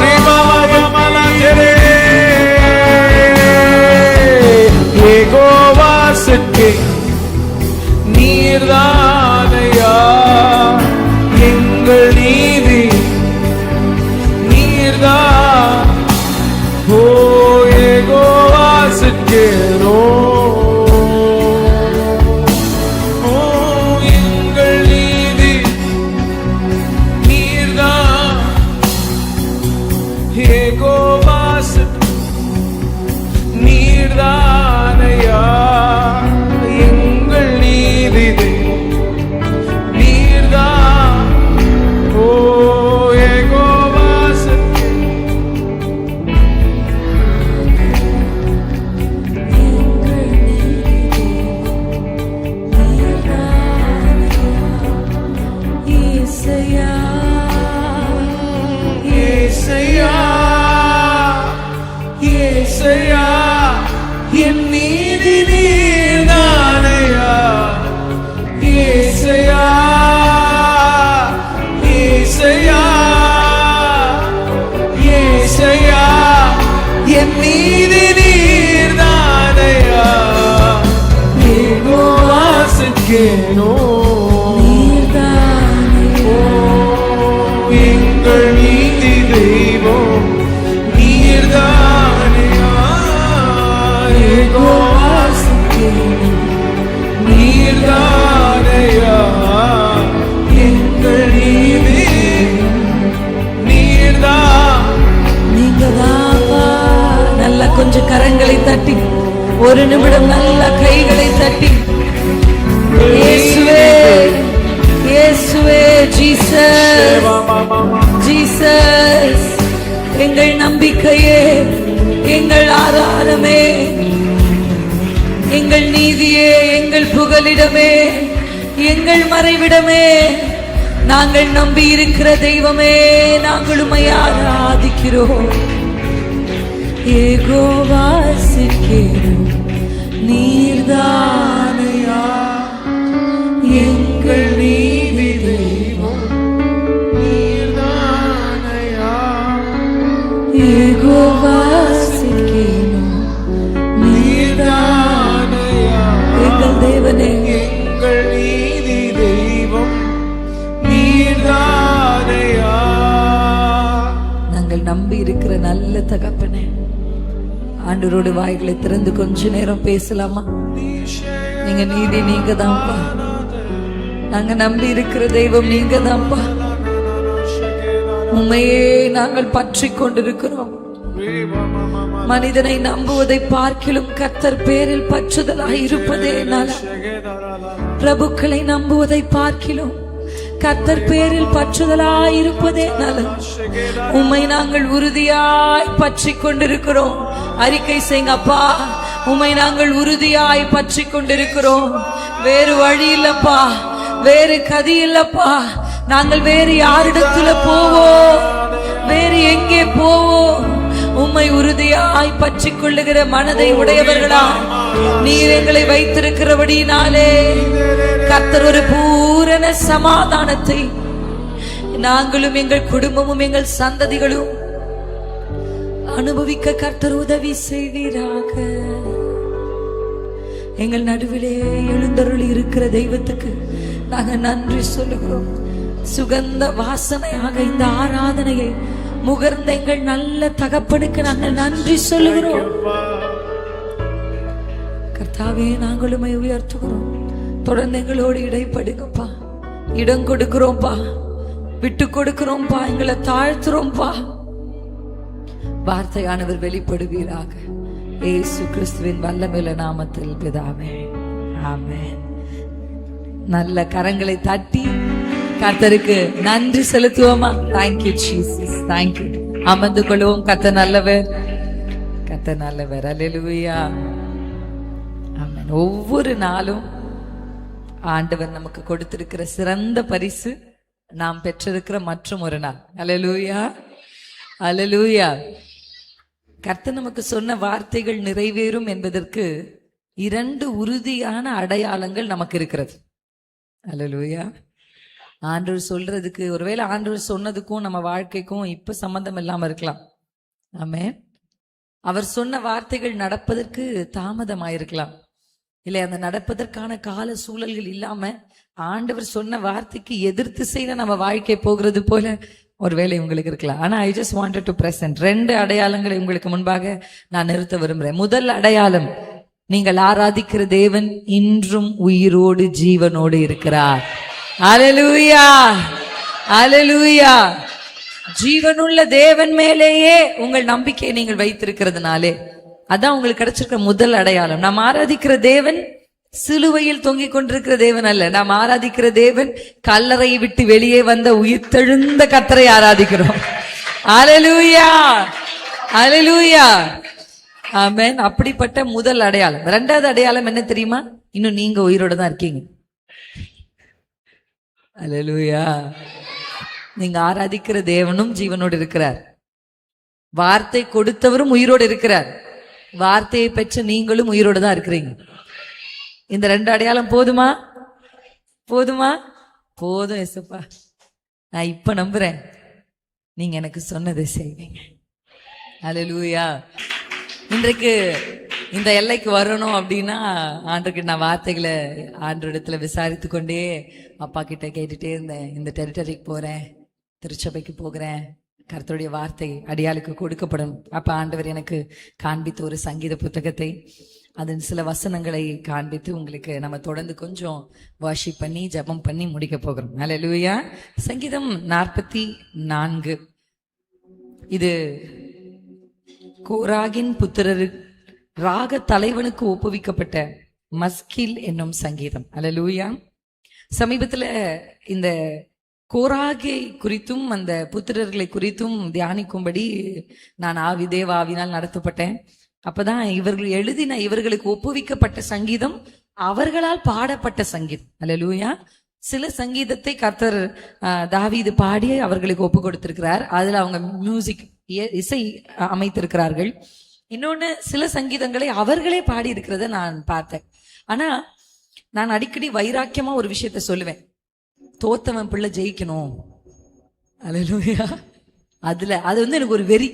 ரீபா பாபா மாலா தெரே யெகோவா சிக்கே நீர்தானையா எங்கள் நீதி நீர்தான். ஓ யெகோவா சிக்கேனோ ஓ எங்கள் நீதி நீர்தான். யெகோவா நீர்தானையா எங்கள் நீதி நீர்தான். ஓ யெகோவா ஏசையா ஏசையா ஏசையா என் நீதி நீர்தானையா. ஏசையா ஏசையா ஏசையா என் நீதி நீர்தானையா. யெகோவா சிக்கேனோ எங்கள் நீதி தெய்வம் நீர்தானையா. யெகோவா சிக்கேனோ நீர்தானையா எங்கள் நீதி நீர்தான். நீங்கதாப்பா. நல்ல கொஞ்சம் கரங்களை தட்டி, ஒரு நிமிடம் நல்ல கைகளை தட்டி, இயேசுவே இயேசுவே ஜீசஸ் ஜீசஸ் எங்கள் நம்பிக்கையே, எங்கள் ஆதாரமே, எங்கள் நீதியே, எங்கள் புகலிடமே, எங்கள் மறைவிடமே, நாங்கள் நம்பி இருக்கிற தெய்வமே, நாங்கள் உம்மை ஆராதிக்கிறோம். யெகோவா சிக்கேனோ நீர்தானையா எங்கள் நீதி தெய்வம் நீர்தானையா. யெகோவா சிக்கேனோ நீர்தானையா எங்கள் தேவனே, எங்கள் நீதி தெய்வம் நீர்தானையா. நாங்கள் நம்பி இருக்கிற நல்ல தகப்பனே, ஆண்டவரோட வாய்களை திறந்து கொஞ்ச நேரம் பேசலாமா? நீங்க நீதி நீங்க தான்ப்பா, நாங்க நம்பி இருக்கிற தெய்வம் நீங்க தான்ப்பா. உண்மையே நாங்கள் பற்றி கொண்டிருக்கிறோம். மனிதனை நம்புவதை பார்க்கிலும் கர்த்தர் பேரில் பற்றுதலாய் இருப்பதே நலம். பிரபுக்களை நம்புவதை பார்க்கிலும் கர்த்தர் பேரில் பற்றுதலாய் இருப்பதே நலம். உம்மை நாங்கள் உறுதியாய் பற்றி கொண்டிருக்கிறோம். அறிக்கை செய்யுங்கப்பா, உம்மை நாங்கள் உறுதியாய் பற்றி கொண்டிருக்கிறோம். வேறு வழி இல்லப்பா, வேறு கதி இல்லப்பா. நாங்கள் வேறு யாரிடத்துல போவோம்? வேறு எங்கே போவோம்? உம்மை உறுதியாய் பற்றி கொள்ளுகிற மனதை உடையவர்களா நீர் எங்களை வைத்திருக்கிறபடினாலே கர்த்தர் ஒரு பூரண சமாதானத்தை நாங்களும் எங்கள் குடும்பமும் எங்கள் சந்ததிகளும் அனுபவிக்க கர்த்தர் உதவி செய்வீராக. எங்கள் நடுவிலே எழுந்தருளி இருக்கிற தெய்வத்துக்கு நாங்கள் நன்றி சொல்லுகிறோம். சுகந்த வாசனையாக இந்த ஆராதனையை முகர்ந்த எங்கள் நல்ல தகப்பனுக்கு நாங்கள் நன்றி சொல்லுகிறோம். கர்த்தாவே, நாங்களுமே உயர்த்துகிறோம். தொடர்ந்து எங்களோடு இடைப்படுங்கப்பா, இடம் கொடுக்கிறோம்ப்பா. விட்டு கொடுக்கிறோம்பா, எங்களை தாழ்த்துறோம்பா. வார்த்தையானவர் வெளிப்படுவீராக. இயேசு கிறிஸ்துவின் வல்லமையுள்ள நாமத்தில் பிதாவே, ஆமென். நல்ல கரங்களை தட்டி கர்த்தருக்கு நன்றி செலுத்துவோமா? Thank you Jesus, thank you. அமர்ந்து கொள்வோம். கர்த்தர் நல்லவர், கர்த்தர் நல்லவர். அல்லேலூயா, ஆமென். ஒவ்வொரு நாளும் ஆண்டவர் நமக்கு கொடுத்திருக்கிற சிறந்த பரிசு நாம் பெற்றிருக்கிற மற்றும் ஒரு நாள். அல்லேலூயா, அல்லேலூயா. கர்த்தர் நமக்கு சொன்ன வார்த்தைகள் நிறைவேறும் என்பதற்கு 2 உறுதியான அடையாளங்கள் நமக்கு இருக்கிறது. அல்லேலூயா. ஆண்டவர் சொல்றதுக்கு, ஒருவேளை ஆண்டவர் சொன்னதுக்கும் நம்ம வாழ்க்கைக்கும் இப்ப சம்பந்தம் இல்லாம இருக்கலாம். ஆமென். அவர் சொன்ன வார்த்தைகள் நடப்பதற்கு தாமதமாயிருக்கலாம். இல்லை, அந்த நடப்பதற்கான கால சூழல்கள் இல்லாம ஆண்டவர் சொன்ன வார்த்தைக்கு எதிர்த்து செய்ய நம்ம வாழ்க்கை போகிறது போல ஒருவேளை உங்களுக்கு இருக்கலாம். ஆனா I just wanted to present 2 அடையாளங்களை உங்களுக்கு முன்பாக நான் நிறுத்த விரும்புறேன். முதல் அடையாளம், நீங்கள் ஆராதிக்கிற தேவன் இன்றும் உயிரோடு ஜீவனோடு இருக்கிறார். அல்லேலூயா, அல்லேலூயா. ஜீவனுள்ள தேவன் மேலேயே உங்கள் நம்பிக்கையை நீங்கள் வைத்திருக்கிறதுனாலே அதான் உங்களுக்கு கிடைச்சிருக்கிற முதல் அடையாளம். நாம் ஆராதிக்கிற தேவன் சிலுவையில் தொங்கிக் கொண்டிருக்கிற தேவன் அல்ல. நாம் ஆராதிக்கிற தேவன் கல்லறையை விட்டு வெளியே வந்த உயிர்த்தெழுந்த கர்த்தரை ஆராதிக்கிறோம். அல்லேலூயா, அல்லேலூயா, ஆமென். அப்படிப்பட்ட முதல் அடையாளம். 2வது அடையாளம் என்ன தெரியுமா? இன்னும் நீங்க உயிரோட தான் இருக்கீங்க. அல்லேலூயா. நீங்க ஆராதிக்கிற தேவனும் ஜீவனோடு இருக்கிறார். வார்த்தை கொடுத்தவரும் உயிரோடு இருக்கிறார். வார்த்தையை பெற்ற நீங்களும் உயிரோடு தான் இருக்கிறீங்க. இந்த 2 அடையாளம் போதுமா? போதுமா? போதும் ஏசப்பா. நான் இப்ப நம்புறேன், நீங்க எனக்கு சொன்னதை செய்வீங்க. அல்லேலூயா. இன்றைக்கு இந்த எல்லைக்கு வரணும் அப்படின்னா ஆண்டவர்கிட்ட நான் வார்த்தைகளை ஆண்டவரிடத்துல விசாரித்து கொண்டே அப்பா கிட்ட கேட்டுட்டே இருந்தேன். இந்த டெரிட்டரிக்கு போறேன், திருச்சபைக்கு போகிறேன், கர்த்தருடைய வார்த்தை அடியாளுக்கு கொடுக்கப்படும். அப்ப ஆண்டவர் எனக்கு காண்பித்த ஒரு சங்கீத புத்தகத்தை, அதன் சில வசனங்களை காண்பித்து உங்களுக்கு நம்ம தொடர்ந்து கொஞ்சம் வர்ஷிப் பண்ணி ஜெபம் பண்ணி முடிக்க போகிறோம். அல்லேலூயா. சங்கீதம் 44. இது கோராகின் புத்திரர் ராக தலைவனுக்கு ஒப்புவிக்கப்பட்ட மஸ்கில் என்னும் சங்கீதம். அல்லேலூயா. சமீபத்துல இந்த கோராகை குறித்தும் அந்த புத்திரர்களை குறித்தும் தியானிக்கும்படி நான் தேவாவினால் நடத்தப்பட்டேன். அப்பதான் இவர்கள் எழுதின, இவர்களுக்கு ஒப்புவிக்கப்பட்ட சங்கீதம் அவர்களால் பாடப்பட்ட சங்கீதம். அல்லேலூயா. சில சங்கீதத்தை கர்த்தர் தாவீது பாடி அவர்களுக்கு ஒப்பு கொடுத்திருக்கிறார். அதுல அவங்க மியூசிக் இசை அமைத்திருக்கிறார்கள். இன்னொன்னு, சில சங்கீதங்களை அவர்களே பாடி இருக்கிறத நான் பார்த்தேன். ஆனா நான் அடிக்கடி வைராக்கியமா ஒரு விஷயத்த சொல்லுவேன், தோத்தவன் பிள்ளை ஜெயிக்கணும். அல்லேலூயா. அது வந்து எனக்கு ஒரு வெறி.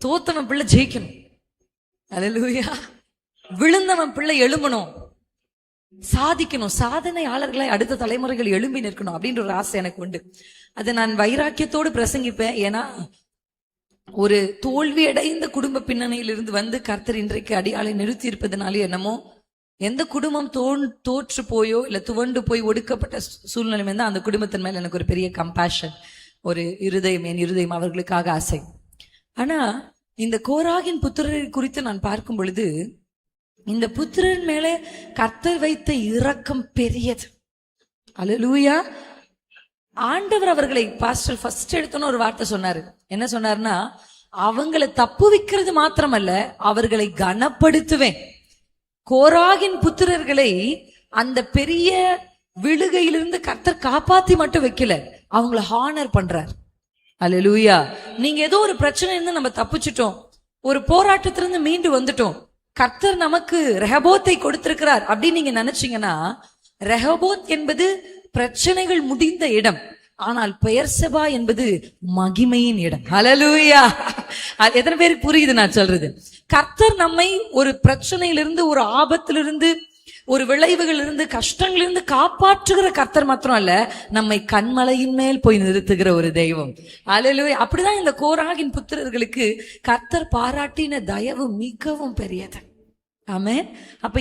தோத்தவன் பிள்ளை ஜெயிக்கணும். அல்லேலூயா. விழுந்தவன் பிள்ளை எழும்பணும், சாதிக்கணும், சாதனையாளர்களை அடுத்த தலைமுறைகள் எழும்பி நிற்கணும் அப்படின்ற ஒரு ஆசை எனக்கு உண்டு. அதை நான் வைராக்கியத்தோடு பிரசங்கிப்பேன். ஏன்னா ஒரு தோல்வி அடைந்த குடும்ப பின்னணியிலிருந்து வந்து கர்த்தர் இன்றைக்கு அடியாளை நிறுத்தி இருப்பதனாலே என்னமோ, எந்த குடும்பம் தோற்று போயோ இல்ல துவண்டு போய் ஒடுக்கப்பட்ட சூழ்நிலை இருந்தா அந்த குடும்பத்தின் மேல எனக்கு ஒரு பெரிய கம்பேஷன், ஒரு இருதயம், என் இருதயம் அவர்களுக்காக ஆசை. ஆனா இந்த கோராகின் புத்திரரை குறித்து நான் பார்க்கும் பொழுது, இந்த புத்திரன் மேலே கர்த்தர் வைத்த இரக்கம் பெரியது. அல்லேலூயா. ஆண்டவர் அவர்களை பாஸ்டர் ஃபர்ஸ்ட் எடுத்தோன்னு ஒரு வார்த்தை சொன்னாரு. என்ன சொன்னாருன்னா, அவங்களை தப்பு வைக்கிறது மாத்திரமல்ல, அவர்களை கனப்படுத்துவேன். கோராகின் புத்திரர்களை அந்த பெரிய விழுகையிலிருந்து கர்த்தர் காப்பாத்தி மட்டும் வைக்கல, அவங்கள ஹானர் பண்றார். அல்லேலூயா. நீங்க ஏதோ ஒரு பிரச்சனை இருந்து நம்ம தப்பிச்சிட்டோம், ஒரு போராட்டத்திலிருந்து மீண்டு வந்துட்டோம், கர்த்தர் நமக்கு ரெஹபோத்தை கொடுத்திருக்கிறார் அப்படின்னு நீங்க நினைச்சீங்கன்னா, ரெஹபோத் என்பது பிரச்சனைகள் முடிந்த இடம், ஆனால் பெயர்செபா என்பது மகிமையின் இடம். அல்லேலூயா. எத்தனை பேருக்கு புரியுது நான் சொல்றது? கர்த்தர் நம்மை ஒரு பிரச்சனையிலிருந்து, ஒரு ஆபத்திலிருந்து, ஒரு விளைவுகளிலிருந்து, கஷ்டங்களிலிருந்து காப்பாற்றுகிற கர்த்தர் மாத்திரம் அல்ல, நம்மை கண்மலையின் மேல் போய் நிறுத்துகிற ஒரு தெய்வம். அல்லேலூயா. அப்படிதான் இந்த கோராகின் புத்திரர்களுக்கு கர்த்தர் பாராட்டின தயவு மிகவும் பெரியது. ஆமென். அப்ப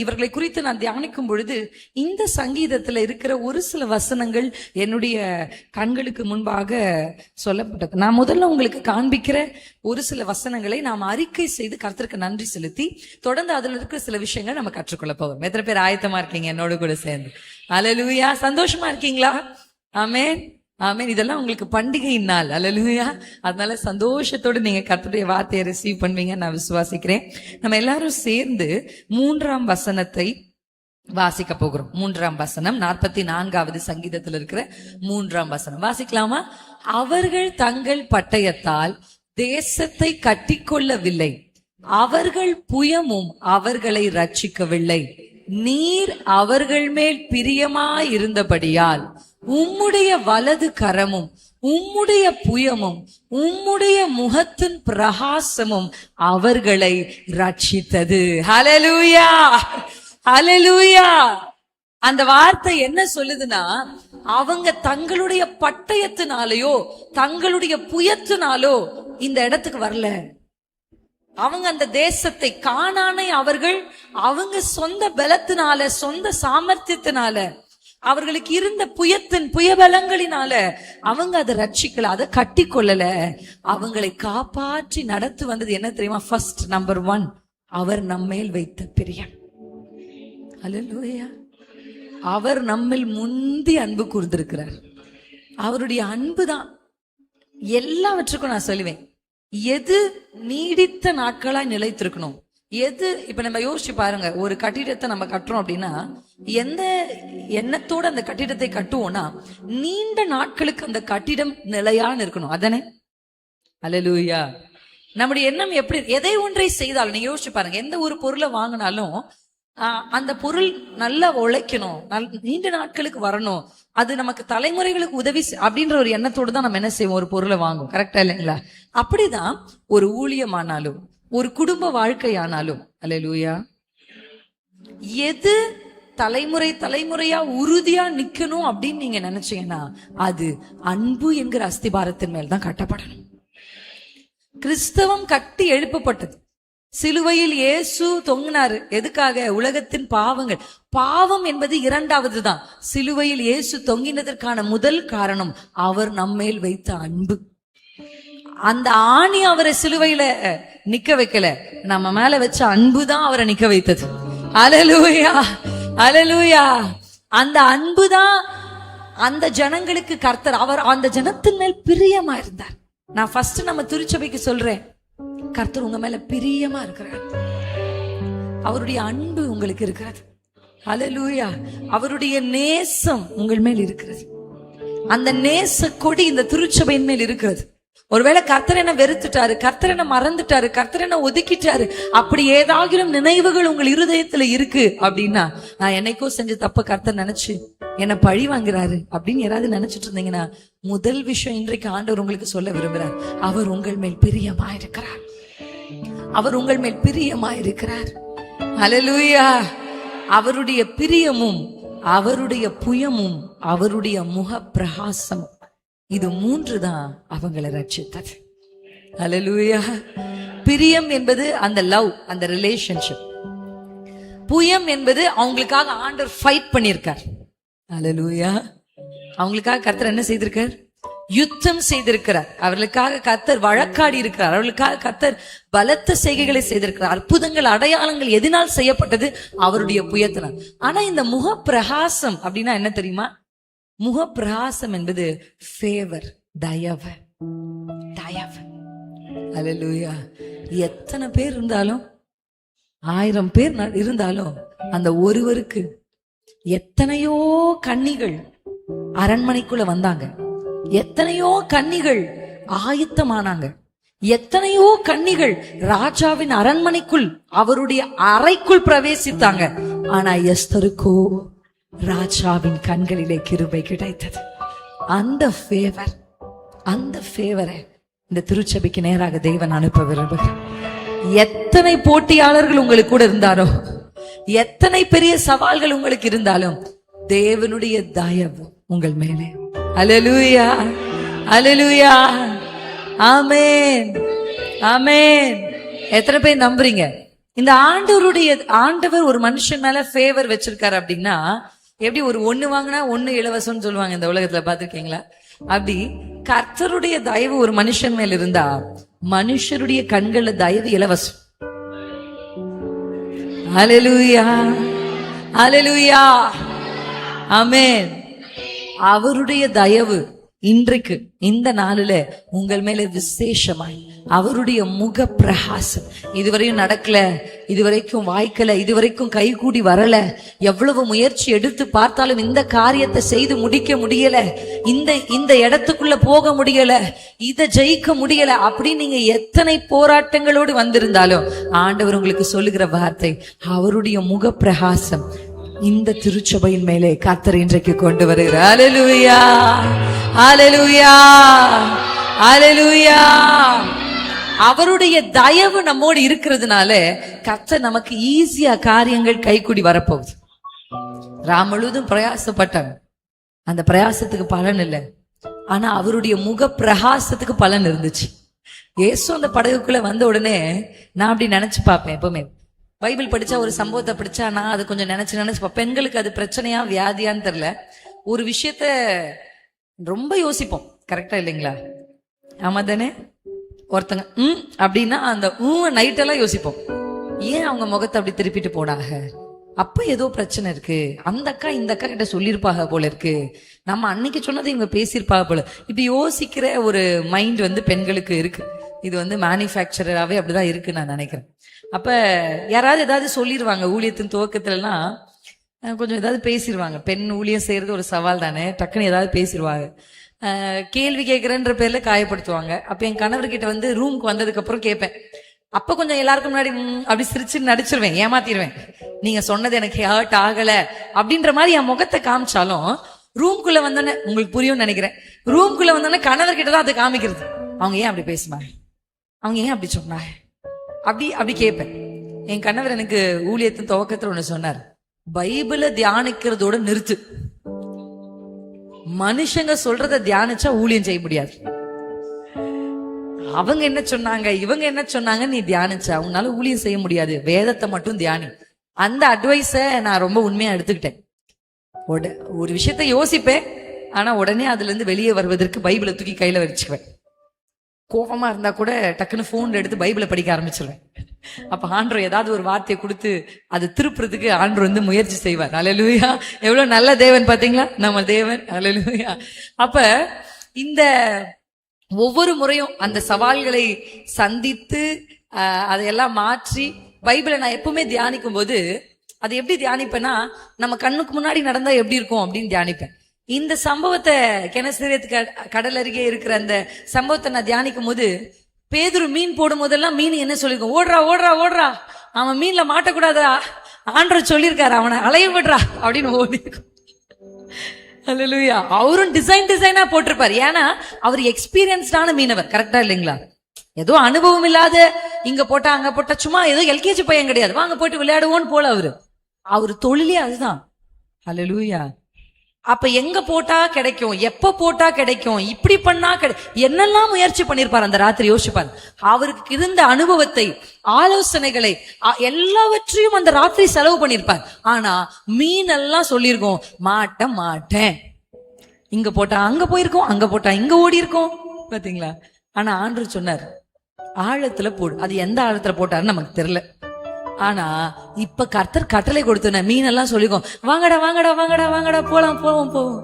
இவர்களை குறித்து நான் தியானிக்கும் பொழுது இந்த சங்கீதத்துல இருக்கிற ஒரு சில வசனங்கள் என்னுடைய கண்களுக்கு முன்பாக சொல்லப்பட்டது. நான் முதல்ல உங்களுக்கு காண்பிக்கிற ஒரு சில வசனங்களை நாம் அறிக்கை செய்து கர்த்தருக்கு நன்றி செலுத்தி தொடர்ந்து அதுல இருக்கிற சில விஷயங்கள் நம்ம கற்றுக்கொள்ள போவோம். எத்தனை பேர் ஆயத்தமா இருக்கீங்க என்னோட கூட சேர்ந்து? அல்லேலூயா. சந்தோஷமா இருக்கீங்களா? ஆமென், ஆமென். இதெல்லாம் உங்களுக்கு பண்டிகை நாள். அல்லேலூயா. அதனால சந்தோஷத்தோடு நீங்க கர்த்தருடைய வார்த்தையை ரிசீவ் பண்ணுவீங்க நான் விசுவாசிக்கிறேன். நம்ம எல்லாரும் சேர்ந்து 3ஆம் வசனத்தை வாசிக்க போகிறோம். 3ஆம் வசனம் 44வது சங்கீதத்தில் இருக்கிற 3ஆம் வசனம் வாசிக்கலாமா? அவர்கள் தங்கள் பட்டயத்தால் தேசத்தை கட்டிக்கொள்ளவில்லை, அவர்கள் புயமும் அவர்களை ரட்சிக்கவில்லை. நீர் அவர்கள் மேல் பிரியமாயிருந்தபடியால் உம்முடைய வலது கரமும் உம்முடைய புயமும் உம்முடைய முகத்தின் பிரகாசமும் அவர்களை ரட்சித்தது. ஹல்லேலூயா, ஹல்லேலூயா. அந்த வார்த்தை என்ன சொல்லுதுன்னா, அவங்க தங்களுடைய பட்டயத்தினாலேயோ தங்களுடைய புயத்தினாலோ இந்த இடத்துக்கு வரல. அவங்க அந்த தேசத்தை கானானை அவங்க சொந்த பலத்தினால சொந்த சாமர்த்தியத்தினால அவர்களுக்கு இருந்த புயபலங்களினால அவங்க அதை ரட்சிக்கல, அதை கட்டி கொள்ளல. அவங்களை காப்பாற்றி நடத்து வந்தது என்ன தெரியுமா? ஃபர்ஸ்ட் நம்பர் 1 அவர் நம்மேல் வைத்த பிரியம். அல்லேலூயா. அவர் நம்மில் முந்தி அன்பு கூர்ந்திருக்கிறார். அவருடைய அன்பு தான் எல்லாவற்றுக்கும். நான் சொல்லுவேன், எது நீடித்த நாட்களா நிலைத்திருக்கணும், எது இப்ப நம்ம யோசிச்சு பாருங்க. ஒரு கட்டிடத்தை நம்ம கட்டுறோம் அப்படின்னா எந்த எண்ணத்தோட அந்த கட்டிடத்தை கட்டுவோம்னா நீண்ட நாட்களுக்கு அந்த கட்டிடம் நிலையான இருக்கணும். அதானே? அல்லேலூயா. நம்முடைய எண்ணம் எப்படி? எதை ஒன்றை செய்தாலும் நீங்க யோசிச்சு பாருங்க, எந்த ஒரு பொருளை வாங்கினாலும் அந்த பொருள் நல்லா உழைக்கணும், நீண்ட நாட்களுக்கு வரணும், அது நமக்கு தலைமுறைகளுக்கு உதவி அப்படின்ற ஒரு எண்ணத்தோடு தான் நம்ம என்ன செய்வோம், ஒரு பொருளை வாங்குவோம். கரெக்டா இல்லைங்களா? அப்படிதான் ஒரு ஊழியமானாலும் ஒரு குடும்ப வாழ்க்கையானாலும். அல்லேலூயா. எது தலைமுறையா உறுதியா நிக்கணும் அப்படின்னு நீங்க நினைச்சீங்கன்னா அது அன்பு என்கிற அஸ்திபாரத்தின் மேல் தான் கட்டப்படணும். கிறிஸ்தவம் கட்டி எழுப்பப்பட்டது. சிலுவையில் இயேசு தொங்கினாரு. எதுக்காக? உலகத்தின் பாவங்கள். பாவம் என்பது 2வது தான். சிலுவையில் இயேசு தொங்கினதற்கான முதல் காரணம் அவர் நம்மேல் வைத்த அன்பு. அந்த ஆணி அவரை சிலுவையில நிக்க வைக்கல, நம்ம மேல வச்ச அன்புதான் அவரை நிக்க வைத்தது. அல்லேலூயா, அல்லேலூயா. அந்த அன்புதான் அந்த ஜனங்களுக்கு கர்த்தர், அவர் அந்த ஜனத்தின் மேல் பிரியமா இருந்தார். நான் ஃபர்ஸ்ட் நம்ம திருச்சபைக்கு சொல்றேன், கர்த்தர் உங்க மேல பிரியமா இருக்கிறார். அவருடைய அன்பு உங்களுக்கு இருக்கிறது. அல்லேலூயா. அவருடைய நேசம் உங்கள் மேல் இருக்கிறது. அந்த நேச கொடி இந்த திருச்சபையின் மேல் இருக்கிறது. ஒருவேளை கர்த்தர் என்ன வெறுத்துட்டாரு, கர்த்தர் என்ன மறந்துட்டாரு, கர்த்தர் என்ன ஒதுக்கிட்டாரு, அப்படி ஏதாவது நினைவுகள் உங்கள் இருதயத்துல இருக்கு அப்படின்னா, நான் என்னைக்கோ செஞ்ச தப்ப கர்த்தர் நினைச்சு என்ன பழி வாங்குறாரு அப்படின்னு யாராவது நினைச்சிட்டு இருந்தீங்கன்னா, முதல் விஷயம் இன்றைக்கு ஆண்டவர் உங்களுக்கு சொல்ல விரும்புறார், அவர் உங்கள் மேல் பிரியமா இருக்கிறார். அவர் உங்கள் மேல் பிரியமா இருக்கிறார். அல்லேலூயா. அவருடைய பிரியமும் அவருடைய புயமும் அவருடைய முக பிரகாசம், இது 3 தான் அவங்களை ரட்சித்தது. அல்லேலூயா. பிரியம் என்பது அந்த லவ், அந்த ரிலேஷன்ஷிப். புயம் என்பது அவங்களுக்காக ஆண்டவர் ஃபைட் பண்ணியிருக்கார். அல்லேலூயா. அவங்களுக்காக கர்த்தர் என்ன செய்திருக்கார்? யுத்தம் செய்திருக்கிறார். அவர்களுக்காக கர்த்தர் வழக்காடி இருக்கிறார். அவர்களுக்காக கர்த்தர் பலத்த செய்கைகளை செய்திருக்கிறார். அற்புதங்கள் அடையாளங்கள் எதனால் செய்யப்பட்டது? அவருடைய புயத்தினால். ஆனா இந்த முக பிரகாசம் அப்படின்னா என்ன தெரியுமா? முக பிரகாசம் என்பது ஃபேவர், தயவு, தயவு. அல்லேலூயா. எத்தனை பேர் இருந்தாலும், 1000 பேர் இருந்தாலும், அந்த ஒருவருக்கு எத்தனையோ கன்னிகள் அரண்மனைக்குள்ள வந்தாங்க, எத்தனையோ கன்னிகள் ஆயத்தமானாங்க, எத்தனையோ கன்னிகள் ராஜாவின் அரண்மனைக்குள் அவருடைய அறைக்குள் பிரவேசித்தாங்க. ஆனா எஸ்தருக்கோ ராஜாவின் கண்களிலே கிருபை கிடைத்தது. அந்த ஃபேவர், அந்த ஃபேவரை இந்த திருச்சபைக்கு நேராக தேவன் அனுப்ப விரும்புகிறார். எத்தனை போட்டியாளர்கள் உங்களுக்கு கூட இருந்தாரோ, எத்தனை பெரிய சவால்கள் உங்களுக்கு இருந்தாலும், தேவனுடைய தயவு உங்கள் மேலே. அல்லேலூயா, அல்லேலூயா, ஆமென், ஆமென். எத்தனை பேர் நம்புறீங்க இந்த ஆண்டவர் ஒரு மனுஷன் மேல ஃபேவர் வச்சிருக்காரு அப்படின்னா, எப்படி ஒரு ஒண்ணு வாங்கினா ஒண்ணு இலவசம்னு சொல்லுவாங்க இந்த உலகத்துல, பாத்திருக்கீங்களா? அப்படி கர்த்தருடைய தயவு ஒரு மனுஷன் மேல இருந்தா, மனுஷருடைய கண்கள்ல தயவு இலவசம். ஹல்லேலூயா, ஹல்லேலூயா, ஆமென். அவருடைய தயவு இன்றைக்கு இந்த நாளில உங்கள் மேல விசேஷமாய், அவருடைய முக பிரகாசம் இதுவரையும் நடக்கல, இதுவரைக்கும் வாய்க்கல, இதுவரைக்கும் கைகூடி வரல, எவ்வளவு முயற்சி எடுத்து பார்த்தாலும் இந்த காரியத்தை செய்து முடிக்க முடியல, இந்த இடத்துக்குள்ள போக முடியல, இதை ஜெயிக்க முடியல அப்படின்னு நீங்க எத்தனை போராட்டங்களோடு வந்திருந்தாலும் ஆண்டவர் உங்களுக்கு சொல்லுகிற வார்த்தை, அவருடைய முக பிரகாசம் இந்த திருச்சபையின் மேலே கர்த்தர் இன்றைக்கு கொண்டு வருகிறார். ஹல்லேலூயா, ஹல்லேலூயா, ஹல்லேலூயா. அவருடைய தயவு நம்மோடு இருக்கிறதுனால கர்த்தர் நமக்கு ஈஸியா காரியங்கள் கைக்கூடி வரப்போகுது. ராம் முழுவதும் பிரயாசப்பட்டாங்க, அந்த பிரயாசத்துக்கு பலன் இல்லை, ஆனா அவருடைய முக பிரகாசத்துக்கு பலன் இருந்துச்சு. இயேசு அந்த படகுக்குள்ள வந்த உடனே நான் அப்படி நினைச்சு பார்ப்பேன். எப்பவுமே பைபிள் படிச்சா, ஒரு சம்பவத்தை படிச்சா நான் அது கொஞ்சம் நினைச்சு பெண்களுக்கு அது பிரச்சனையா வியாதியான்னு தெரியல, ஒரு விஷயத்த ரொம்ப யோசிப்போம். கரெக்டா இல்லைங்களா? ஆமா தானே? ஒருத்தங்க அப்படின்னா அந்த நைட்டெல்லாம் யோசிப்போம், ஏன் அவங்க முகத்தை அப்படி திருப்பிட்டு போனாங்க, அப்ப ஏதோ பிரச்சனை இருக்கு, அந்த அக்கா இந்த அக்கா கிட்ட சொல்லியிருப்பாங்க போல இருக்கு, நம்ம அன்னைக்கு சொன்னதை இவங்க பேசியிருப்பாங்க போல. இப்படி யோசிக்கிற ஒரு மைண்ட் பெண்களுக்கு இருக்கு. இது மேனுஃபேக்சராகவே அப்படிதான் இருக்கு நான் நினைக்கிறேன். அப்ப யாராவது ஏதாவது சொல்லிடுவாங்க, ஊழியத்தின் துவக்கத்துலலாம் கொஞ்சம் ஏதாவது பேசிடுவாங்க. பெண் ஊழியம் செய்யறது ஒரு சவால் தானே, டக்குன்னு ஏதாவது பேசிடுவாங்க, கேள்வி கேட்கறன்ற பேர்ல காயப்படுத்துவாங்க. அப்ப என் கணவர்கிட்ட ரூமுக்கு வந்ததுக்கு அப்புறம் கேட்பேன். அப்ப கொஞ்சம் எல்லாருக்கும் முன்னாடி அப்படி சிரிச்சு நடிச்சிருவேன், ஏமாத்திடுவேன். நீங்க சொன்னது எனக்கு ஹர்ட் ஆகல அப்படின்ற மாதிரி என் முகத்தை காமிச்சாலும், ரூம்குள்ள வந்தோன்னே உங்களுக்கு புரியும்னு நினைக்கிறேன், ரூம்குள்ள வந்தோன்னே கணவர்கிட்ட தான் அதை காமிக்கிறது. அவங்க ஏன் அப்படி பேசுனாங்க, அவங்க ஏன் அப்படி சொன்னாங்க, அப்படி கேட்பேன். என் கணவர் எனக்கு ஊழியத்தின் துவக்கத்துல ஒண்ணு சொன்னார், பைபிளை தியானிக்கிறதோட நிறுத்து, மனுஷங்க சொல்றத தியானிச்சா ஊழியம் செய்ய முடியாது. அவங்க என்ன சொன்னாங்க, இவங்க என்ன சொன்னாங்க, நீ தியானிச்சா உன்னால ஊழியம் செய்ய முடியாது, வேதத்தை மட்டும் தியானி. அந்த அட்வைஸ நான் ரொம்ப உண்மையா எடுத்துக்கிட்டேன். ஒரு விஷயத்த யோசிப்பேன், ஆனா உடனே அதுல இருந்து வெளியே வருவதற்கு பைபிளை தூக்கி கையில வச்சுக்குவேன். கோபமா இருந்தா கூட டக்குன்னு போன் எடுத்து பைபிளை படிக்க ஆரம்பிச்சிருவேன். அப்ப ஆண்டவர் ஏதாவது ஒரு வார்த்தையை கொடுத்து அது திருப்புறதுக்கு ஆண்டவர் முயற்சி செய்வார். அல்லேலூயா, எவ்வளவு நல்ல தேவன் பாத்தீங்களா நம்ம தேவன். அல்லேலூயா. அப்ப இந்த ஒவ்வொரு முறையும் அந்த சவால்களை சந்தித்து அதையெல்லாம் மாற்றி பைபிளை நான் எப்பவுமே தியானிக்கும் போது, அது எப்படி தியானிப்பேன்னா, நம்ம கண்ணுக்கு முன்னாடி நடந்தா எப்படி இருக்கும் அப்படின்னு தியானிப்பேன். இந்த சம்பவத்தை, கெனசரேத் கடல் அருகே இருக்கிற அந்த சம்பவத்தை நான் தியானிக்கும் போது, பேதுரு மீன் போடும் போதெல்லாம் மீன் என்ன சொல்லிருக்கோம், ஓடுறா ஓடுறா ஓடுறா, அவன் மீன்ல மாட்டக்கூடாதா, ஆண்டவர் சொல்லியிருக்காரு அவனை அலைய விடுறா அப்படின்னு ஓடிருக்கும். அல்லேலூயா. அவரும் டிசைனா போட்டிருப்பாரு, ஏன்னா அவர் எக்ஸ்பீரியன்ஸ்டான மீனவர். கரெக்டா இல்லைங்களா? ஏதோ அனுபவம் இல்லாத இங்க போட்டா அங்க போட்டா, சும்மா ஏதோ எல்கேஜி பையன் கிடையாது, வாங்க போயிட்டு விளையாடுவோன்னு போல அவரு தொழிலே அதுதான். அல்லேலூயா. அப்ப எங்க போட்டா கிடைக்கும், எப்ப போட்டா கிடைக்கும், இப்படி பண்ணா என்னெல்லாம் முயற்சி பண்ணிருப்பார் அந்த ராத்திரி. யோசிப்பார், அவருக்கு இருந்த அனுபவத்தை, ஆலோசனைகளை எல்லாவற்றையும் அந்த ராத்திரி செலவு பண்ணிருப்பார். ஆனா மீன் எல்லாம் சொல்லியிருக்கோம், மாட்டேன், இங்க போட்டா அங்க போயிருக்கோம், அங்க போட்டா இங்க ஓடி இருக்கோம். பாத்தீங்களா? ஆனா ஆண்டவர் சொன்னார், ஆழத்துல போடு. அது எந்த ஆழத்துல போட்டாருன்னு நமக்கு தெரியல, ஆனா இப்ப கர்த்தர் கட்டளை கொடுத்தன மீனெல்லாம் சொல்லிக்கோ, வாங்கடா வாங்கடா வாங்கடா வாங்கடா, போவோம்.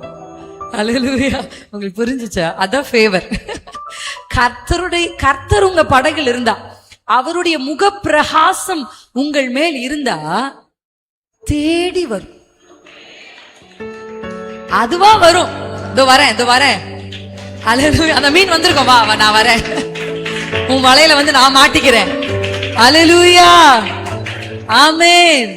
அல்லேலூயா. உங்களுக்கு புரிஞ்சுச்சா? அதான் ஃபேவர். கர்த்தர் உங்க படகுல இருந்தா, அவருடைய முக பிரகாசம் உங்கள் மேல் இருந்தா தேடி வரும், அதுவா வரும். இதோ வரேன். அல்லேலூயா. அந்த மீன் வந்திருக்கோம், வா நான் வரேன், உன் வலையில நான் மாட்டிக்கிறேன். அல்லேலூயா, ஆமென்.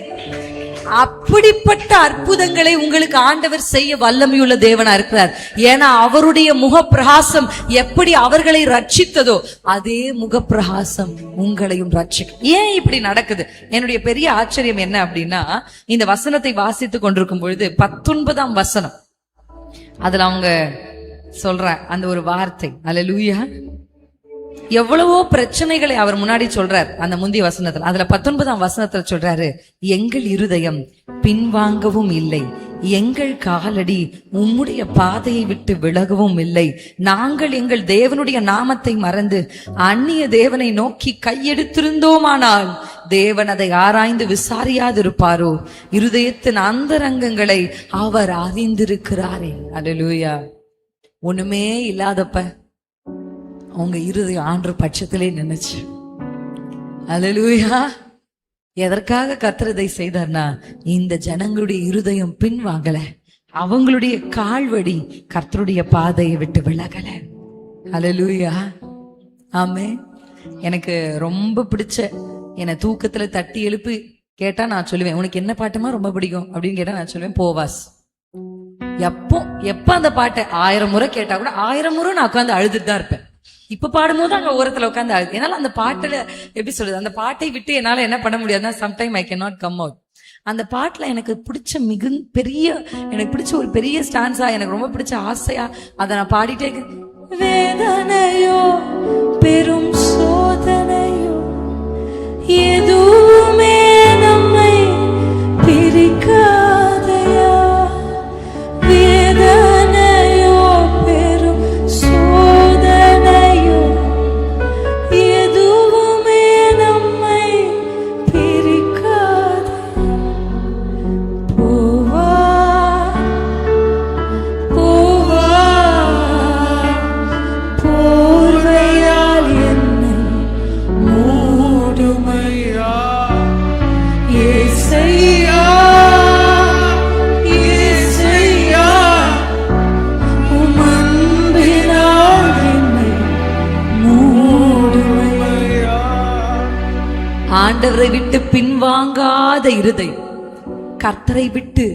அப்படிப்பட்ட அற்புதங்களை உங்களுக்கு ஆண்டவர் செய்ய வல்லமையுள்ள தேவனா இருக்கிறார். ஏன்னா அவருடைய முகப்பிரகாசம் எப்படி அவர்களை ரட்சித்ததோ, அதே முகப்பிரகாசம் உங்களையும் ரட்சிக்கும். ஏன் இப்படி நடக்குது? என்னுடைய பெரிய ஆச்சரியம் என்ன அப்படின்னா, இந்த வசனத்தை வாசித்துக் கொண்டிருக்கும் பொழுது 19ஆம் வசனம், அதுல அவங்க சொல்ற அந்த ஒரு வார்த்தை, அல்லேலூயா, எவ்வளவோ பிரச்சனைகளை அவர் முன்னாடி சொல்றார் அந்த முந்தைய வசனத்துல. அதுல 19ஆம் வசனத்துல சொல்றாரு, எங்கள் இருதயம் பின்வாங்கவும் இல்லை, எங்கள் காலடி உம்முடைய பாதையை விட்டு விலகவும் இல்லை. நாங்கள் எங்கள் தேவனுடைய நாமத்தை மறந்து அந்நிய தேவனை நோக்கி கையெடுத்திருந்தோமானால் தேவன் அதை ஆராய்ந்து விசாரியாதிருப்பாரோ? இருதயத்தின் அந்தரங்கங்களை அவர் அறிந்திருக்கிறாரே. அல்லேலூயா. ஒண்ணுமே இல்லாதப்ப அவங்க இருதயம் ஆண்டு பட்சத்திலே நினைச்சு. அல்லேலூயா. எதற்காக கர்த்தர் இதை செய்தார்னா, இந்த ஜனங்களுடைய இருதயம் பின்வாங்கல, அவங்களுடைய கால்வடி கர்த்தருடைய பாதையை விட்டு விலகல. அல்லேலூயா. ஆமே. எனக்கு ரொம்ப பிடிச்ச, என்னை தூக்கத்துல தட்டி எழுப்பி கேட்டா நான் சொல்லுவேன், உனக்கு என்ன பாட்டுமா ரொம்ப பிடிக்கும் அப்படின்னு கேட்டா நான் சொல்லுவேன் போவாஸ். எப்ப அந்த பாட்டை 1000 முறை கேட்டா கூட 1000 முறை நான் உட்காந்து அழுதுட்டு தான் இருப்பேன். இப்ப பாடும்போது அங்க ஓரத்துல உட்காந்து அழுது. என்னால அந்த பாட்டுல எப்படி சொல்றது, அந்த பாட்டை விட்டு என்னால என்ன பண்ண முடியாதுன்னா, sometime I can not come out. அந்த பாட்டுல எனக்கு பிடிச்ச எனக்கு பிடிச்ச ஒரு பெரிய ஸ்டான்ஸா, எனக்கு ரொம்ப பிடிச்ச ஆசையா அதை நான் பாடிட்டே வேதனையோ பெரும் சோதனையோ எதுவுமே நம்மை பிரிக்காதையா, வேதனையோ பெரும் சோதனையோ எதுவுமே நம்மை பிரிக்காதையா. போவா போவா போர்வையால் என்னை மூடுமையா. ஏசையா ஏசையா உம் அன்பினால் என்னை மூடுமையா. ஆண்டவரை விட்டு பின்வாங்காத இருதயம், கர்த்தரை விட்டு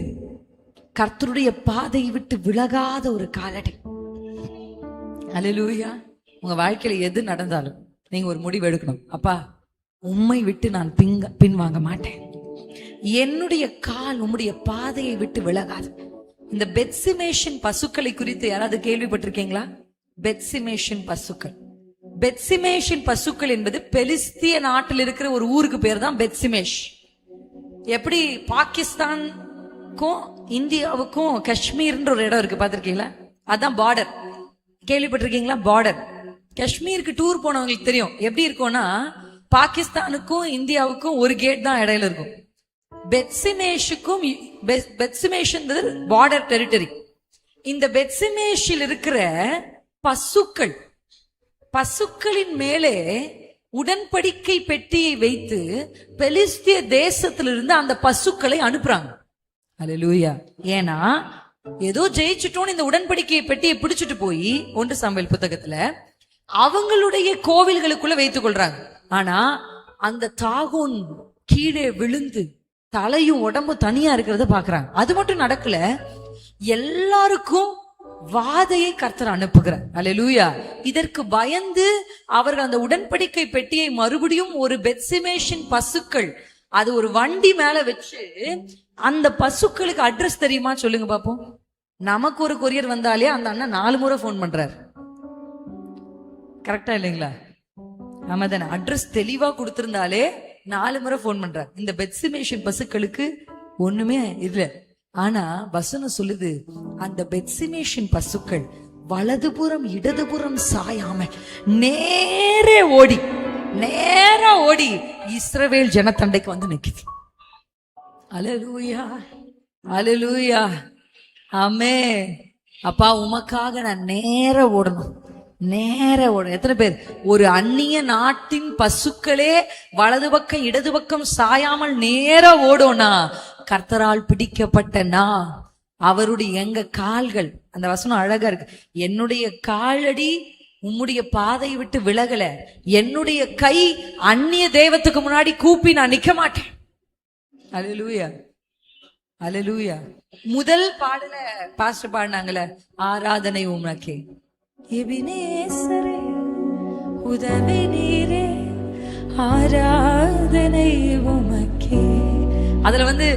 கர்த்தருடைய பாதையை விட்டு விலகாத ஒரு காலடி. அல்லேலூயா. உங்க வாழ்க்கையில எது நடந்தாலும் நீங்க ஒரு முடிவு எடுக்கணும். அப்பா, உம்மை விட்டு நான் பின்வாங்க மாட்டேன். என்னுடைய கால் உம்முடைய பாதையை விட்டு விலகாது. இந்த பெத்சிமேஷன் பசுக்களை குறித்து யாராவது கேள்விப்பட்டிருக்கீங்களா? பெத்சிமேஷன் பசுக்கள். பெத்சிமேஷன் பசுக்கள் என்பது பெலிஸ்திய நாட்டில் இருக்கிற ஒரு ஊருக்கு பேர் தான் பெத்சிமேஷ். எப்படி பாகிஸ்தானுக்கும் இந்தியாவுக்கும் காஷ்மீர்ன்ற ஒரு இடம் இருக்கு, பாத்திருக்கீங்களா? அதான் பார்டர். கேள்விப்பட்டிருக்கீங்களா? பார்டர். காஷ்மீருக்கு டூர் போனவங்களுக்கு தெரியும் எப்படி இருக்கும்னா, பாகிஸ்தானுக்கும் இந்தியாவுக்கும் ஒரு கேட் தான் இடையில இருக்கும். பெத்சிமேஷன் பார்டர் டெரிட்டரி. இந்த பெத்சிமேஷில் இருக்கிற பசுக்களின் மேலே உடன்படிக்கை பெட்டியை வைத்து பெலிஸ்திய தேசத்திலிருந்து அந்த பசுக்களை அனுப்புறாங்க. அல்லேலூயா. ஏன்னா ஏதோ ஜெயிச்சுட்டோன்னு இந்த உடன்படிக்கை பெட்டியை பிடிச்சிட்டு போய் 1 சாமுவேல் புத்தகத்துல அவங்களுடைய கோவில்களுக்குள்ள வைத்துக் கொள்றாங்க. ஆனா அந்த தாகோன் கீழே விழுந்து தலையும் உடம்பும் தனியா இருக்கிறத பாக்குறாங்க. அது மட்டும் நடக்கல, எல்லாருக்கும் வாதையை கர்த்தர் அனுப்புகிறார். அல்லேலூயா. இதற்கு பயந்து அவர்கள் அந்த உடன்படிக்கை பெட்டியை மறுபடியும் ஒரு பெத்சிமேஷன் பசுக்கள் அது ஒரு வண்டி மேல வச்சு, அந்த பசுக்களுக்கு அட்ரஸ் தெரியுமா சொல்லுங்க பாப்போம். நமக்கு ஒரு கொரியர் வந்தாலே அந்த அண்ணன் 4 முறை போன் பண்றாரு. கரெக்டா இல்லைங்களா? ஆமா தானே? அட்ரஸ் தெளிவா கொடுத்திருந்தாலே 4 முறை போன் பண்றாரு. இந்த பெத்சிமேஷன் பசுக்களுக்கு ஒண்ணுமே இல்ல. ஆனா வசனம் சொல்லுது, அந்த பெத்சிமேஷன் பசுக்கள் வலதுபுறம் இடதுபுறம் சாயாம நேரா ஓடி இஸ்ரவேல் ஜனத்தண்டைக்கு வந்து நிக்குது. அல்லேலூயா, அல்லேலூயா, ஆமென். அப்பா, உமக்காக நான் நேரா ஓடணும். எத்தனை பேர்? ஒரு அந்நிய நாட்டின் பசுக்களே வலது பக்கம் இடது பக்கம் சாயாமல் நேரா ஓடோனா, கர்த்தரால் பிடிக்கப்பட்டனா அவருடைய எங்க கால்கள், அந்த வசனம் அழகா இருக்கு. என்னுடைய காலடி உம்முடைய பாதையை விட்டு விலகல, என்னுடைய கை அந்நிய தெய்வத்துக்கு முன்னாடி கூப்பி நான் நிக்க மாட்டேன். அல்லேலூயா, அல்லேலூயா. முதல் பாடல பாஸ்டர் பாடினாங்கல்ல, ஆராதனை உமக்கே எபினேசரே உதவி நீரே, ஆராதனை உமக்கே. அதுல வந்து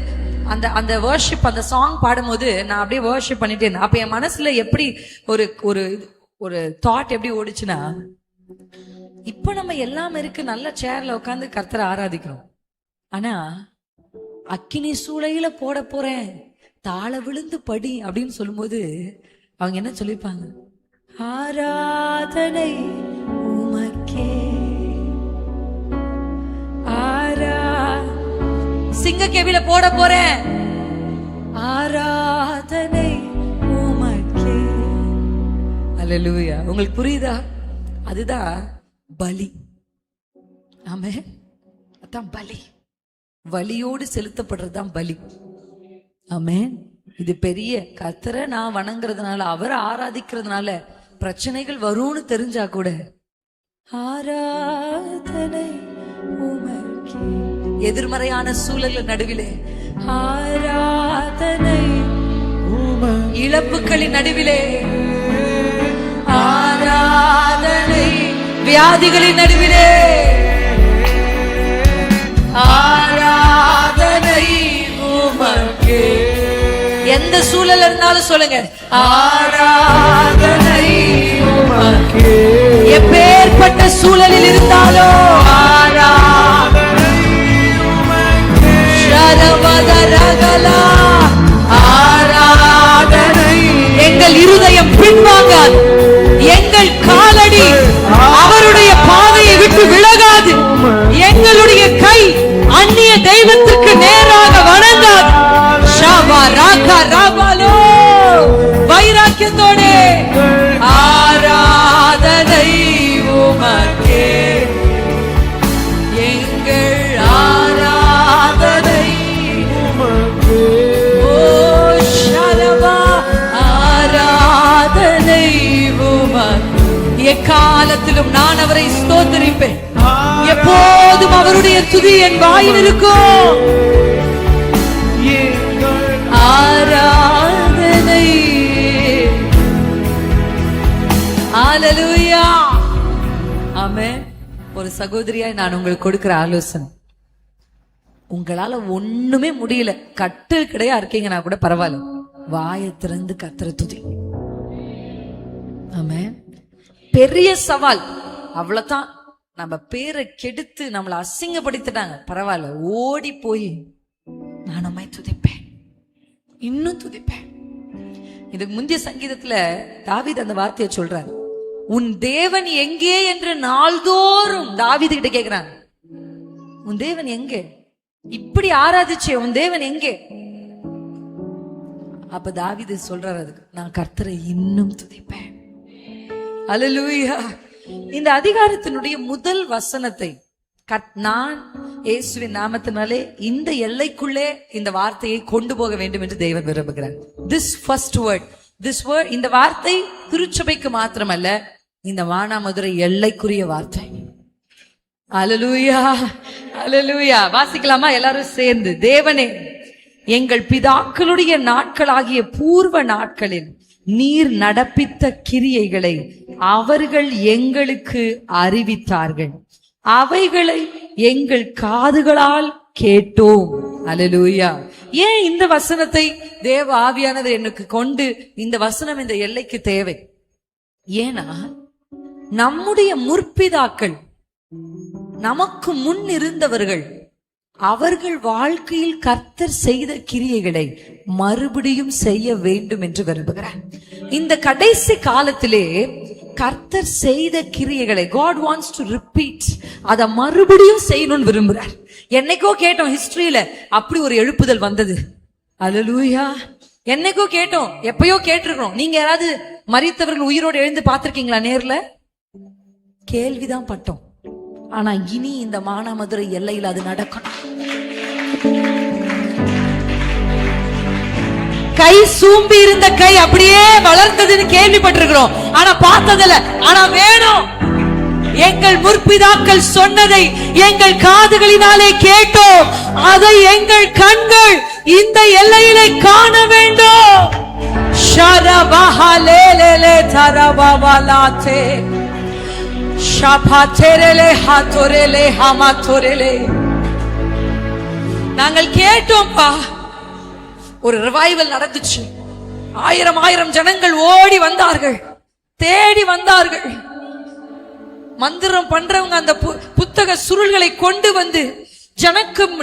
அந்த அந்த வர்ஷிப், அந்த சாங் பாடும்போது நான் அப்படியே வர்ஷிப் பண்ணிட்டே இருந்தேன். அப்ப என் மனசுல எப்படி ஒரு ஒரு ஒரு தாட் எப்படி ஓடிச்சுன்னா, இப்ப நம்ம எல்லாம் இருக்கு, நல்ல சேர்ல உட்கார்ந்து கர்த்தரை ஆராதிக்கிறோம். ஆனா அக்கினி சூளையில போட போறேன், தாழ விழுந்து படி அப்படின்னு சொல்லும்போது அவங்க என்ன சொல்லிருப்பாங்க? ஆராதனை உமக்கே, சிங்க கேவில போட போறேன், ஆராதனை உமக்கே. அல்லேலூயா. உங்களுக்கு புரியுதா? அதுதான் பலி. ஆமென். அதான் பலி. வலியோடு செலுத்தப்படுறதுதான் பலி. ஆமென். இது பெரிய கர்த்தரை நான் வணங்குறதுனால, அவரை ஆராதிக்கிறதுனால பிரச்சனைகள் வரும்னு தெரிஞ்சா கூட ஆராதனை உமக்கே, எதிர்மறையான சூழல் நடுவிலே ஆராதனை, இழப்புகளின் நடுவிலே ஆராதனை, வியாதிகளின் நடுவிலே ஆராதனை உமக்கே. எந்த சூழல் இருந்தாலும் சொல்லுங்க, ஆராதனை உமக்கே. எப்பேற்பட்ட சூழலில் இருந்தாலும் ஆராதனை உமக்கே. ஷரவதரகலா ஆராதனை. எங்கள் இருதயம் பின்வாங்காது, எங்கள் காலடி அவருடைய பாதையை விட்டு விலகாது, எங்களுடைய கை அந்நிய தெய்வத்திற்கு நேராக வணங்காது. வைராக்கியத்தோடு ஆராதனை உமக்கே, எங்கள் ஆராதனை உமக்கே. ஓ ஷரவா ஆராதனை உமக்கே. எக்காலத்திலும் நான் அவரை ஸ்தோத்திரிப்பேன், எப்போதும் அவருடைய துதி என் வாயில் இருக்கும். ஆராதனை. ஹல்லேலூயா. ஆமென். ஒரு சகோதரியாய் நான் உங்களுக்கு கொடுக்கிற ஆலோசனை, உங்களால ஒண்ணுமே முடியல, கட்டு கிடையா இருக்கீங்கன்னா கூட பரவாயில்ல, வாயை திறந்து கர்த்தரை துதி. ஆமென். பெரிய சவால் அவ்வளவுதான். நம்ம பேரை கெடுத்து நம்மளை அசிங்கப்படுத்திட்டாங்க, பரவாயில்ல, ஓடி போய் நான் நம்மை துதிப்பேன், இன்னும் துதிப்பேன். இதுக்கு முந்தைய சங்கீதத்துல தாவீது அந்த வார்த்தையை சொல்றார், உன் தேவன் எங்கே என்று நாள்தோறும் தாவீது கிட்ட கேக்குறாங்க. உன் தேவன் எங்கே? இப்படி ஆராதிச்சே, உன் தேவன் எங்கே? அப்ப தாவீது சொல்றாரு, அதுக்கு நான் கர்த்தரை இன்னும் துதிப்பேன். அல்லேலூயா. இந்த அதிகாரத்தினுடைய முதல் வசனத்தை நான் இயேசுவின் நாமத்தினாலே இந்த எல்லைக்குள்ளே இந்த வார்த்தையை கொண்டு போக வேண்டும் என்று தேவன் விரும்புகிறார். This first word, this word, இந்த வார்த்தை திருச்சபைக்கு மாத்திரமல்ல, இந்த மானாமதுரை எல்லைக்குரிய வார்த்தை. அல்லேலூயா, அல்லேலூயா. வாசிக்கலாமா எல்லாரும் சேர்ந்து? தேவனே, எங்கள் பிதாக்களுடைய நாட்களாகிய பூர்வ நாட்களில் நீர் நடப்பித்த கிரியைகளை அவர்கள் எங்களுக்கு அறிவித்தார்கள், அவைகளை எங்கள் காதுகளால் கேட்டோம். அல்லேலூயா. ஏன் இந்த வசனத்தை தேவ ஆவியானவர் எனக்கு கொண்டு இந்த வசனம் இந்த எல்லைக்கு தேவை? ஏன்னா நம்முடைய முற்பிதாக்கள், நமக்கு முன் இருந்தவர்கள், அவர்கள் வாழ்க்கையில் கர்த்தர் செய்த கிரியைகளை மறுபடியும் செய்ய வேண்டும் என்று விரும்புகிறார். இந்த கடைசி காலத்திலே கர்த்தர் செய்த கிரியைகளை God wants to repeat, அத மறுபடியும் செய்யணும்னு விரும்புறார். என்னைக்கோ கேட்டோம் ஹிஸ்டரியில அப்படி ஒரு எழுப்புதல் வந்தது. அல்லேலூயா. என்னைக்கோ கேட்டோம், எப்பயோ கேட்டிருக்கிறோம். நீங்க யாராவது மரித்தவர்கள் உயிரோடு எழுந்து பார்த்திருக்கீங்களா? நேர்ல கேள்விதான் பட்டோம். ஆனா இனி இந்த மானாமதுரை எல்லையில் அது நடக்கணும். கை சூம்பி இருந்த கை அப்படியே வளர்ந்ததுன்னு கேள்விப்பட்டிருக்கிறோம், ஆனா பார்த்ததில்ல. ஆனா வேணும். எங்கள் முற்பிதாக்கள் சொன்னதை எங்கள் காதுகளினாலே கேட்டோம், அதை எங்கள் கண்கள் இந்த எல்லையிலே காண வேண்டும். ஷரவஹலேலே தரவவலாதே ஷபாதேரலே ஹாதோரலே ஹமாதோரலே. நாங்கள் கேட்டோம்பா, ஒரு ரிவைவல் நடந்துச்சு. ஆயிரம் ஜனங்கள் ஓடி வந்தார்கள், தேடி வந்தார்கள். மந்திரம் பண்றவங்க அந்த புத்தக சுருள்களை கொண்டு வந்து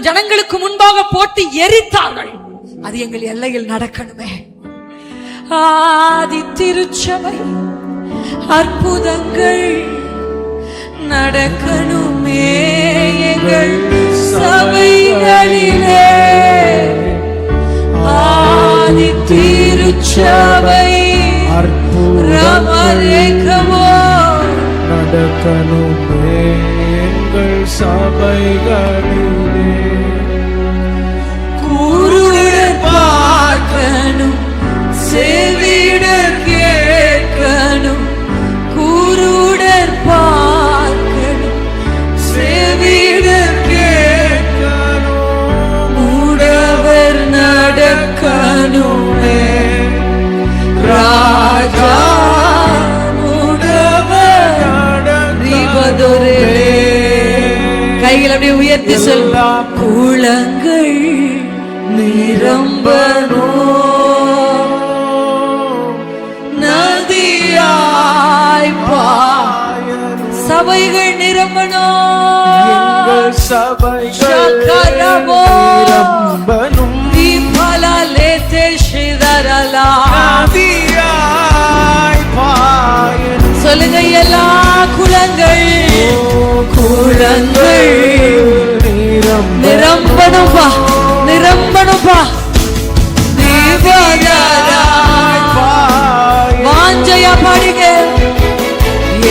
ஜனங்களுக்கு முன்பாக போட்டு எரித்தார்கள். அது எங்கள் எல்லையில் நடக்கணுமே. ஆதி திருச்சபை அற்புதங்கள் நடக்கணுமே எங்கள் சபைகளிலே. ஆதி திருச்சபை ரமரேகவோ நடக்கணுமே எங்கள் சபைகளிலே. குருடர் பார்க்கணும், செவிடர் கேட்கணும். குருடர் பார்க்கணும், செவிடர் கேட்கணும். மூடவர் நடக்கணுமே ராஜா. கைகள் அப்படியே உயர்த்தி சொல்ல. குளங்கள் நிரம்பணும், நதியாய் சபைகள் நிரம்பணும், சபைகள் நிரம்பணும். சொல்லுங்க எல்லா குளங்கள் நிரம்பணும்பா, நிரம்பணும்பா. வாஞ்சையா பாடுங்க.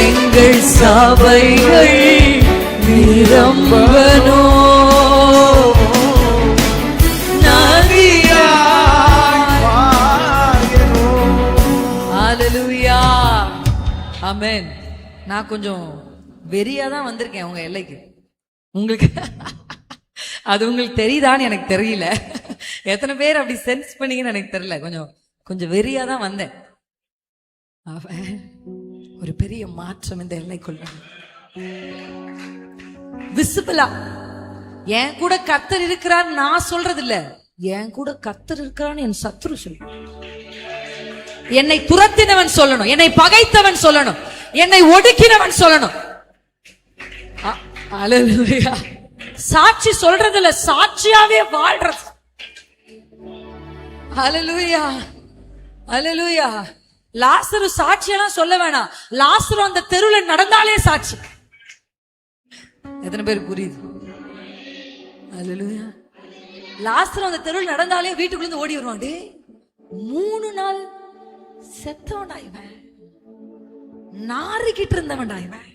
எங்கள் சபைகள் நிரம்பணும், ஹல்லேலூயா, ஆமென். நான் கொஞ்சம் வெறியா தான் வந்திருக்கேன் உங்க எல்லைக்கு. உங்களுக்கு அது உங்களுக்கு தெரியுதான்னு எனக்கு தெரியல. எத்தனை பேர் அப்படி சென்ஸ் பண்ணீங்கன்னு எனக்கு தெரியல. கொஞ்சம் வெறியா தான் வந்தேன். ஒரு பெரிய மாற்றம் இந்த எல்லைக்குள்ள விசிபிளா. என் கூட கர்த்தர் இருக்கிறார் நான் சொல்றது இல்ல, என் கூட கர்த்தர் இருக்கிறான்னு என் சத்துரு சொல்லணும். என்னை துரத்தினவன் சொல்லணும், என்னை பகைத்தவன் சொல்லணும், என்னை ஒடுக்கினவன் சொல்லணும். ஹல்லேலூயா. சாட்சி சொல்றது இல்ல, சாட்சியாவே வாழ்றது. ஹல்லேலூயா, ஹல்லேலூயா. லாசரு சாட்சியெல்லாம் சொல்ல வேணாம், லாசரு அந்த தெருவுல நடந்தாலே சாட்சி. எத்தனை பேர் புரியுது? ஹல்லேலூயா. லாசரு அந்த தெருவில் நடந்தாலே வீட்டுக்குள்ள இருந்து ஓடி வருவான். 3 நாள் செத்தவன்டா இவன், நாரிக்கிட்டு இருந்தவன்டா இவன்,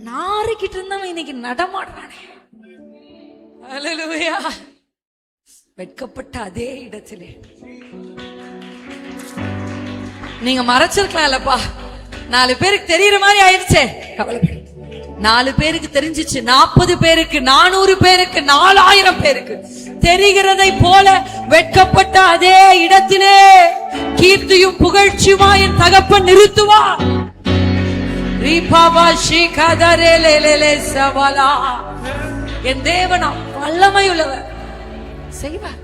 நாரிக்கிட்டு இருந்தவன் இன்னைக்கு நடமாடுறானே. ஹல்லேலூயா. வெட்கப்பட்ட அதே இடத்திலே நீங்க மறைச்சிருக்கலாம்லப்பா. 4 பேருக்கு தெரியற மாதிரி ஆயிடுச்சே, கவலைப்பட. 4 பேருக்கு தெரிஞ்சிச்சு, 40 பேருக்கு, 400 பேருக்கு, 4000 பேருக்கு தெரிகிறதை போல வெட்கப்பட்ட அதே இடத்திலே கீர்த்தியும் புகழ்ச்சியுமா என் தகப்பன் நிறுத்துவா. என் தேவன் வல்லமை உள்ளவர், செய்வார்.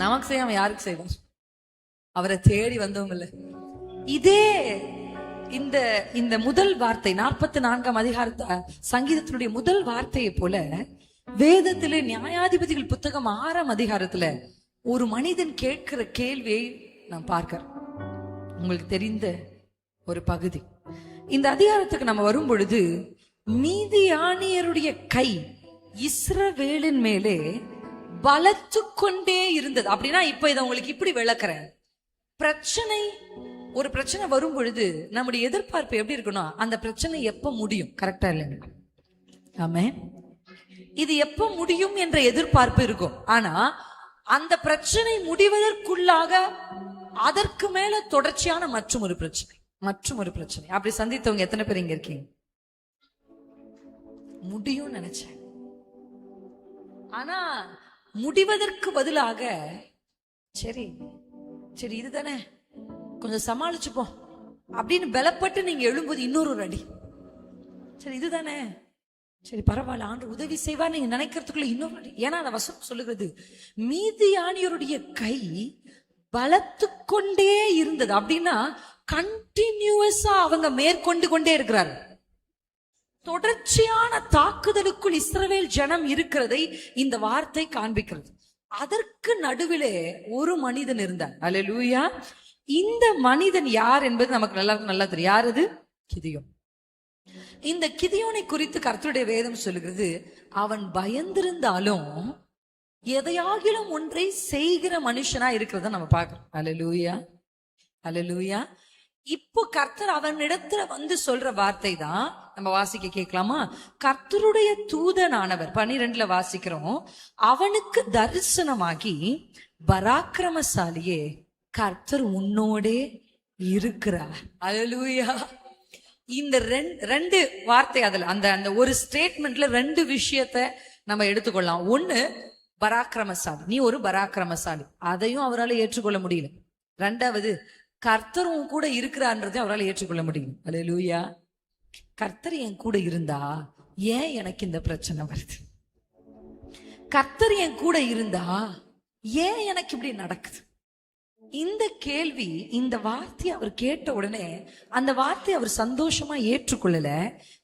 நமக்கு செய்யாம யாருக்கு செய்வார்? அவரை தேடி வந்தவங்க இல்ல. இதே இந்த முதல் வார்த்தை 44ஆம் அதிகாரத்தை சங்கீதத்தினுடைய முதல் வார்த்தையை போல வேதத்திலே நியாயாதிபதிகள் புத்தகம் 6ஆம் அதிகாரத்துல ஒரு மனிதன் கேட்கிற கேள்வியை நான் பார்க்கிறேன். உங்களுக்கு தெரிந்த ஒரு பகுதி. இந்த அதிகாரத்துக்கு நம்ம வரும் பொழுது மீதியானியருடைய கை இஸ்ரவேலின் மேலே பலத்து கொண்டே இருந்தது. அப்படின்னா இப்ப இதை உங்களுக்கு இப்படி விளக்குறேன். ஒரு பிரச்சனை வரும் பொழுது நம்முடைய எதிர்பார்ப்பு எப்படி இருக்கணும்? அந்த பிரச்சனை எப்ப முடியும்? கரெக்டா இல்லைங்க? ஆமே. இது எப்ப முடியும் என்ற எதிர்பார்ப்பு இருக்கும். ஆனா அந்த பிரச்சனை முடிவதற்குள்ளாக அதற்கு மேல தொடர்ச்சியான மற்றும் ஒரு பிரச்சனை. அப்படி சந்தித்தவங்க எத்தனை பேர் இங்க இருக்கீங்க? முடியும் நினைச்சேன், ஆனா முடிவதற்கு பதிலாக சரி இதுதானே கொஞ்சம் சமாளிச்சுப்போம் அப்படின்னு பலப்பட்டு நீங்க எழும்போது இன்னொரு அடி. சரி இதுதானே, சரி பரவாயில்ல, ஆண்டு உதவி செய்வார் நீங்க நினைக்கிறதுக்குள்ள இன்னொரு அடி. ஏன்னா அந்த வசனம் சொல்லுகிறது மீதியானியருடைய கை பலத்து கொண்டே இருந்தது. அப்படின்னா கண்டினியூஸா அவங்க மேற்கொண்டு கொண்டே இருக்கிறார். தொடர்ச்சியான தாக்குதலுக்குள் இஸ்ரவேல் ஜனம் இருக்கிறதை இந்த வார்த்தை காண்பிக்கிறது. அதற்கு நடுவிலே ஒரு மனிதன் இருந்தான். அல்லேலூயா. இந்த மனிதன் யார் என்பது நமக்கு நல்லா தெரியும். யார் அது? கிதியோன். இந்த கிதியோனை குறித்து கர்த்தருடைய வேதம் சொல்லுகிறது, அவன் பயந்திருந்தாலும் எதையாகிலும் ஒன்றை செய்கிற மனுஷனா இருக்கிறத நம்ம பார்க்கிறோம். அல்லேலூயா, அல்லேலூயா. இப்போ கர்த்தர் அவனிடத்துல வந்து சொல்ற வார்த்தை தான் நம்ம வாசிக்க கேட்கலாமா? கர்த்தருடைய தூதனானவர் 12 வாசிக்கிறோம். அவனுக்கு தரிசனமாகி, பராக்கிரமசாலியே, கர்த்தர் உன்னோடே இருக்கிறார். அல்லேலூயா. இந்த ரெண்டு வார்த்தை, அதுல அந்த ஒரு ஸ்டேட்மெண்ட்ல ரெண்டு விஷயத்தை நம்ம எடுத்துக்கொள்ளலாம். ஒண்ணு, பராக்கிரமசாலி, நீ ஒரு பராக்கிரமசாலி, அதையும் அவரால் ஏற்றுக்கொள்ள முடியல. ரெண்டாவது, கர்த்தரும் கூட இருக்கிறான்றதையும் அவரால் ஏற்றுக்கொள்ள முடியும். அல்லேலூயா. கர்த்தர் என் கூட இருந்தா ஏன் எனக்கு இந்த பிரச்சனை வருது? கர்த்தர் என் கூட இருந்தா ஏன் எனக்கு இப்படி நடக்குது? இந்த கேள்வி, இந்த வார்த்தையை அவர் கேட்ட உடனே அந்த வார்த்தையை அவர் சந்தோஷமா ஏற்றுக்கொள்ளல.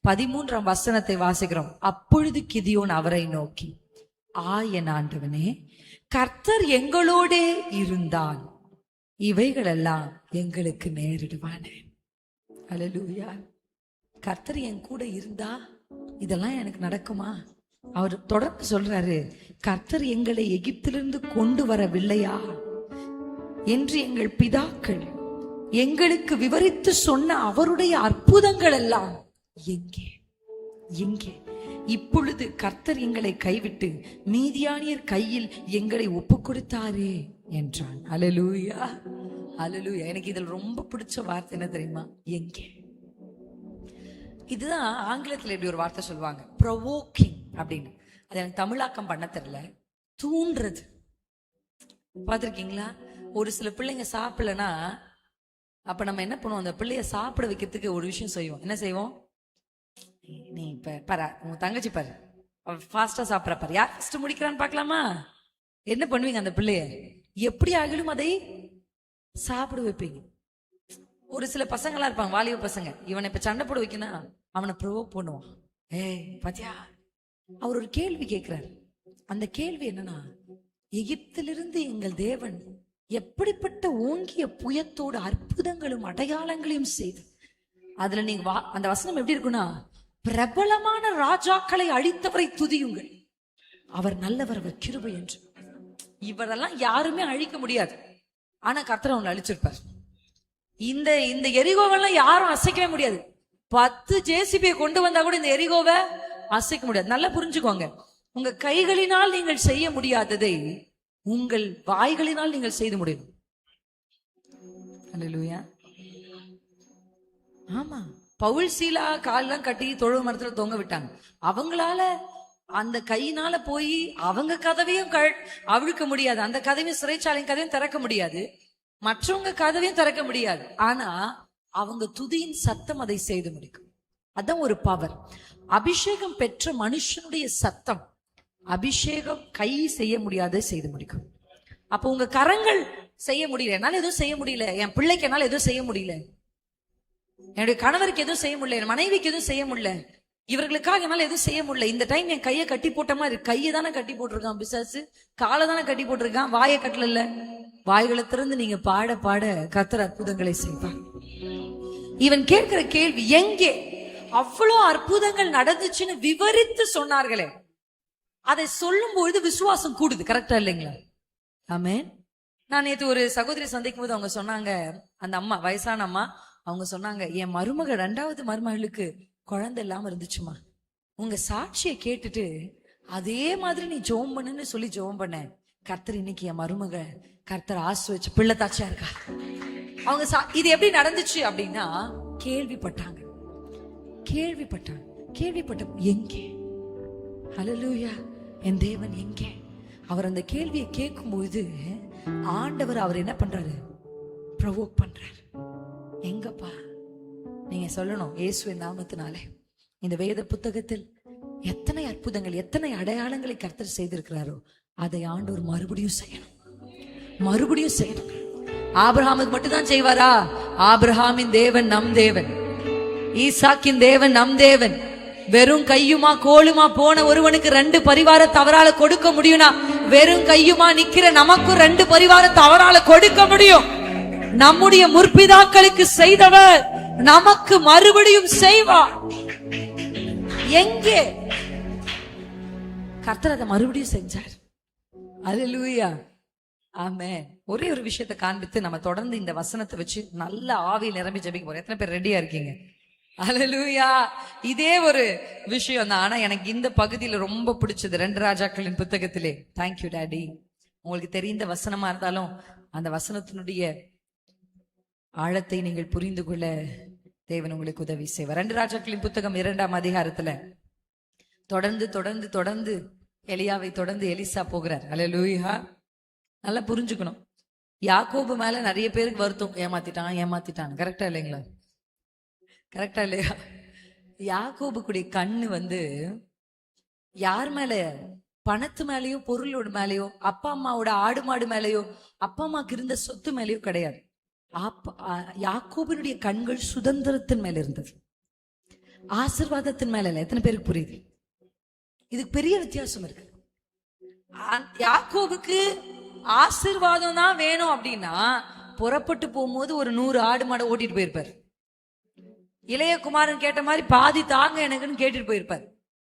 13ஆம் வசனத்தை வாசிக்கிறோம். அப்பொழுது கிதியோன் அவரை நோக்கி, என் ஆண்டவனே, கர்த்தர் எங்களோடே இருந்தால் இவைகளெல்லாம் எங்களுக்கு நேரிடுவானே. அல்லேலூயா. கர்த்தர் என் கூட இருந்தா இதெல்லாம் எனக்கு நடக்குமா? அவர் தொடர்ந்து சொல்றாரு, கர்த்தர் எங்களை எகிப்திலிருந்து கொண்டு வரவில்லையா என்று எங்கள் பிதாக்கள் எங்களுக்கு விவரித்து சொன்ன அவருடைய அற்புதங்கள் எல்லாம் எங்கே எங்கே? இப்பொழுது கர்த்தர் எங்களை கைவிட்டு மீதியானியர் கையில் எங்களை ஒப்பு கொடுத்தாரே என்றான். அல்லேலூயா, அல்லேலூயா. எனக்கு இதில் ரொம்ப பிடிச்ச வார்த்தை என்ன தெரியுமா? எங்கே. இதுதான் ஆங்கிலத்தில் எப்படி ஒரு வார்த்தை சொல்லுவாங்க, ப்ரொவோக்கிங் அப்படின்னு. அது எனக்கு தமிழாக்கம் பண்ண தெரியல. தூண்டுறது. பார்த்துருக்கீங்களா? ஒரு சில பிள்ளைங்க சாப்பிடலன்னா அப்ப நம்ம என்ன பண்ணுவோம், அந்த பிள்ளைய சாப்பிட வைக்கிறதுக்கு ஒரு விஷயம் செய்வோம். என்ன செய்வோம்? நீ இப்ப பாரு, உங்க தங்கச்சி பாரு, ஃபாஸ்டா சாப்பிட்ற பாரு, யார் ஃபர்ஸ்ட் முடிக்கிறான்னு பார்க்கலாமா? என்ன பண்ணுவீங்க? அந்த பிள்ளைய எப்படி ஆகிலும் அதை சாப்பிட வைப்பீங்க. ஒரு சில பசங்களா இருப்பாங்க, வாலிப பசங்க, இவனை இப்ப சண்டை போட வைக்கணும், அவனை ப்ரோவோக் பண்ணுவான். பாத்தியா, அவர் ஒரு கேள்வி கேட்கிறார். அந்த கேள்வி என்னன்னா, எகிப்திலிருந்து எங்கள் தேவன் எப்படிப்பட்ட ஓங்கிய புயத்தோடு அற்புதங்களும் அடையாளங்களையும் செய்து, அதுல நீங்க அந்த வசனம் எப்படி இருக்குன்னா, பிரபலமான ராஜாக்களை அழித்தவரை துதியுங்கள், அவர் நல்லவர், அவர் கிருபை என்று. இவரெல்லாம் யாருமே அழிக்க முடியாது, ஆனா கர்த்தர் அவங்களை அழிச்சிருப்பார். இந்த எரிகோவெல்லாம் யாரும் அசைக்கவே முடியாது. 10 ஜேசிபியை கொண்டு வந்தா கூட இந்த எரிகோவை அசைக்க முடியாது. நல்லா புரிஞ்சுக்கோங்க, உங்க கைகளினால் நீங்கள் செய்ய முடியாததை உங்கள் வாய்களினால் நீங்கள் செய்து முடியும். அல்லேலூயா. ஆமா, பவுல் சீலா காலெல்லாம் கட்டி தொழு மரத்துல தொங்க விட்டாங்க. அவங்களால அந்த கையினால போய் அவங்க கதவையும் அவிழ்க்க முடியாது, அந்த கதவையும் சிறைச்சாலையின் கதவையும் திறக்க முடியாது, மற்றவங்க கதவையும் திறக்க முடியாது. ஆனா அவங்க துதியின் சத்தம் அதை செய்து முடிக்கும். அதான் ஒரு பவர். அபிஷேகம் பெற்ற மனுஷனுடைய சத்தம், அபிஷேகம் கை செய்ய முடியாத செய்து முடிக்கும். அப்ப உங்க கரங்கள் செய்ய முடியல, என்னால எதுவும் செய்ய முடியல, என் பிள்ளைக்கு என்னால எதுவும் செய்ய முடியல, என்னுடைய கணவருக்கு எதுவும் செய்ய முடியல, என் மனைவிக்கு எதுவும் செய்ய முடியல, இவர்களுக்காக என்னால எதுவும் செய்ய முடியல. இந்த டைம் என் கையை கட்டி போட்ட மாதிரி, கையை தானே கட்டி போட்டிருக்கான் பிசாசு, காலை தானே கட்டி போட்டிருக்கான், வாயை கட்டல. வாய்களை திறந்து நீங்க பாட பாட கர்த்தர் அற்புதங்களை செய்வார். இவன் கேட்கிற கேள்வி எங்கே? அவ்வளவு அற்புதங்கள் நடந்துச்சுன்னு விவரித்து சொன்னார்களே, அதை சொல்லும் பொழுது விசுவாசம் கூடுது. கரெக்டா இல்லைங்களா? ஆமென். நான் நேற்று ஒரு சகோதரி சந்திக்கும் போது அவங்க சொன்னாங்க, அந்த அம்மா, வயசான அம்மா, அவங்க சொன்னாங்க, என் மருமக 2வது மருமகளுக்கு குழந்தை இல்லாம இருந்துச்சுமா, உங்க சாட்சியை கேட்டுட்டு அதே மாதிரி நீ ஜெபம் பண்ணுன்னு சொல்லி ஜெபம் பண்ண, கர்த்தர் இன்னைக்கு என் மருமக கர்த்தர் ஆசீர்வதிச்சு பிள்ளை தாட்சியா இருக்கா. அவங்க இது எப்படி நடந்துச்சு அப்படின்னா, கேள்விப்பட்டாங்க. கேள்விப்பட்ட எங்கே? ஹல்லேலூயா. என் தேவன் எங்கே? அவர் அந்த கேள்வியை கேட்கும்போது ஆண்டவர் அவர் என்ன பண்றாரு? ப்ரொவோக் பண்றாரு. எங்கப்பா? நீங்க சொல்லணும், இயேசுவின் நாமத்தினாலே இந்த வேத புத்தகத்தில் எத்தனை அற்புதங்கள், எத்தனை அடையாளங்களை கர்த்தர் செய்திருக்கிறாரோ அதை ஆண்டவர் மறுபடியும் செய்யணும். ஆபிரகாமுக்கு மட்டும்தான் செய்வாரா? ஆபிரகாமின் தேவன் நம் தேவன், ஈசாக்கின் தேவன் நம் தேவன். வெறும் கையுமா கோலுமா போன ஒருவனுக்கு 2 பரிவாரத்தை அவரால கொடுக்க முடியும்னா, வெறும் கையுமா நிக்கிற நமக்கும் 2 பரிவாரத்தை அவரால கொடுக்க முடியும். நம்முடைய முற்பிதாக்களுக்கு செய்தவர் நமக்கு மறுபடியும் செய்வார். எங்கே கர்த்தர் அதை மறுபடியும் செஞ்சார். அல்லேலூயா, ஆமென். ஒரே ஒரு விஷயத்தை காண்பித்து நம்ம தொடர்ந்து இந்த வசனத்தை வச்சு நல்ல ஆவியில் நிரம்பி ஜெபிக்க போறோம். எத்தனை பேர் ரெடியா இருக்கீங்க? அல்லேலூயா. இதே ஒரு விஷயம் தான். ஆனா எனக்கு இந்த பகுதியில ரொம்ப பிடிச்சது 2 ராஜாக்களின் புத்தகத்திலே. Thank you daddy. உங்களுக்கு தெரிந்த வசனமா இருந்தாலும் அந்த வசனத்தினுடைய ஆழத்தை நீங்கள் புரிந்து கொள்ள தேவன் உங்களுக்கு உதவி செய்வார். 2 ராஜாக்களின் புத்தகம் 2ஆம் அதிகாரத்துல தொடர்ந்து எலியாவை தொடர்ந்து எலிசா போகிறார். அல்லேலூயா. நல்லா புரிஞ்சுக்கணும். யாக்கோபு மேல நிறைய பேருக்கு வருத்தம், ஏமாத்திட்டான். கரெக்டா இல்லைங்களா? கரெக்டா இல்லையா? யாக்கோபுக்குடைய கண்ணு யார் மேல? பணத்து மேலேயோ பொருளோட மேலேயோ அப்பா அம்மாவோட ஆடு மாடு மேலேயோ அப்பா அம்மாக்கு இருந்த சொத்து மேலேயோ கிடையாது. யாக்கோபினுடைய கண்கள் சுதந்திரத்தின் மேல இருந்தது, ஆசீர்வாதத்தின் மேல இல்ல. எத்தனை பேருக்கு புரியுது? இதுக்கு பெரிய வித்தியாசம் இருக்கு. யாக்கோபுக்கு ஆசீர்வாதம் தான் வேணும் அப்படின்னா புறப்பட்டு போகும்போது ஒரு 100 ஆடு மாடை ஓட்டிட்டு போயிருப்பார். இளைய குமாரன் கேட்ட மாதிரி பாதி தாங்க எனக்குன்னு கேட்டுட்டு போயிருப்பார்.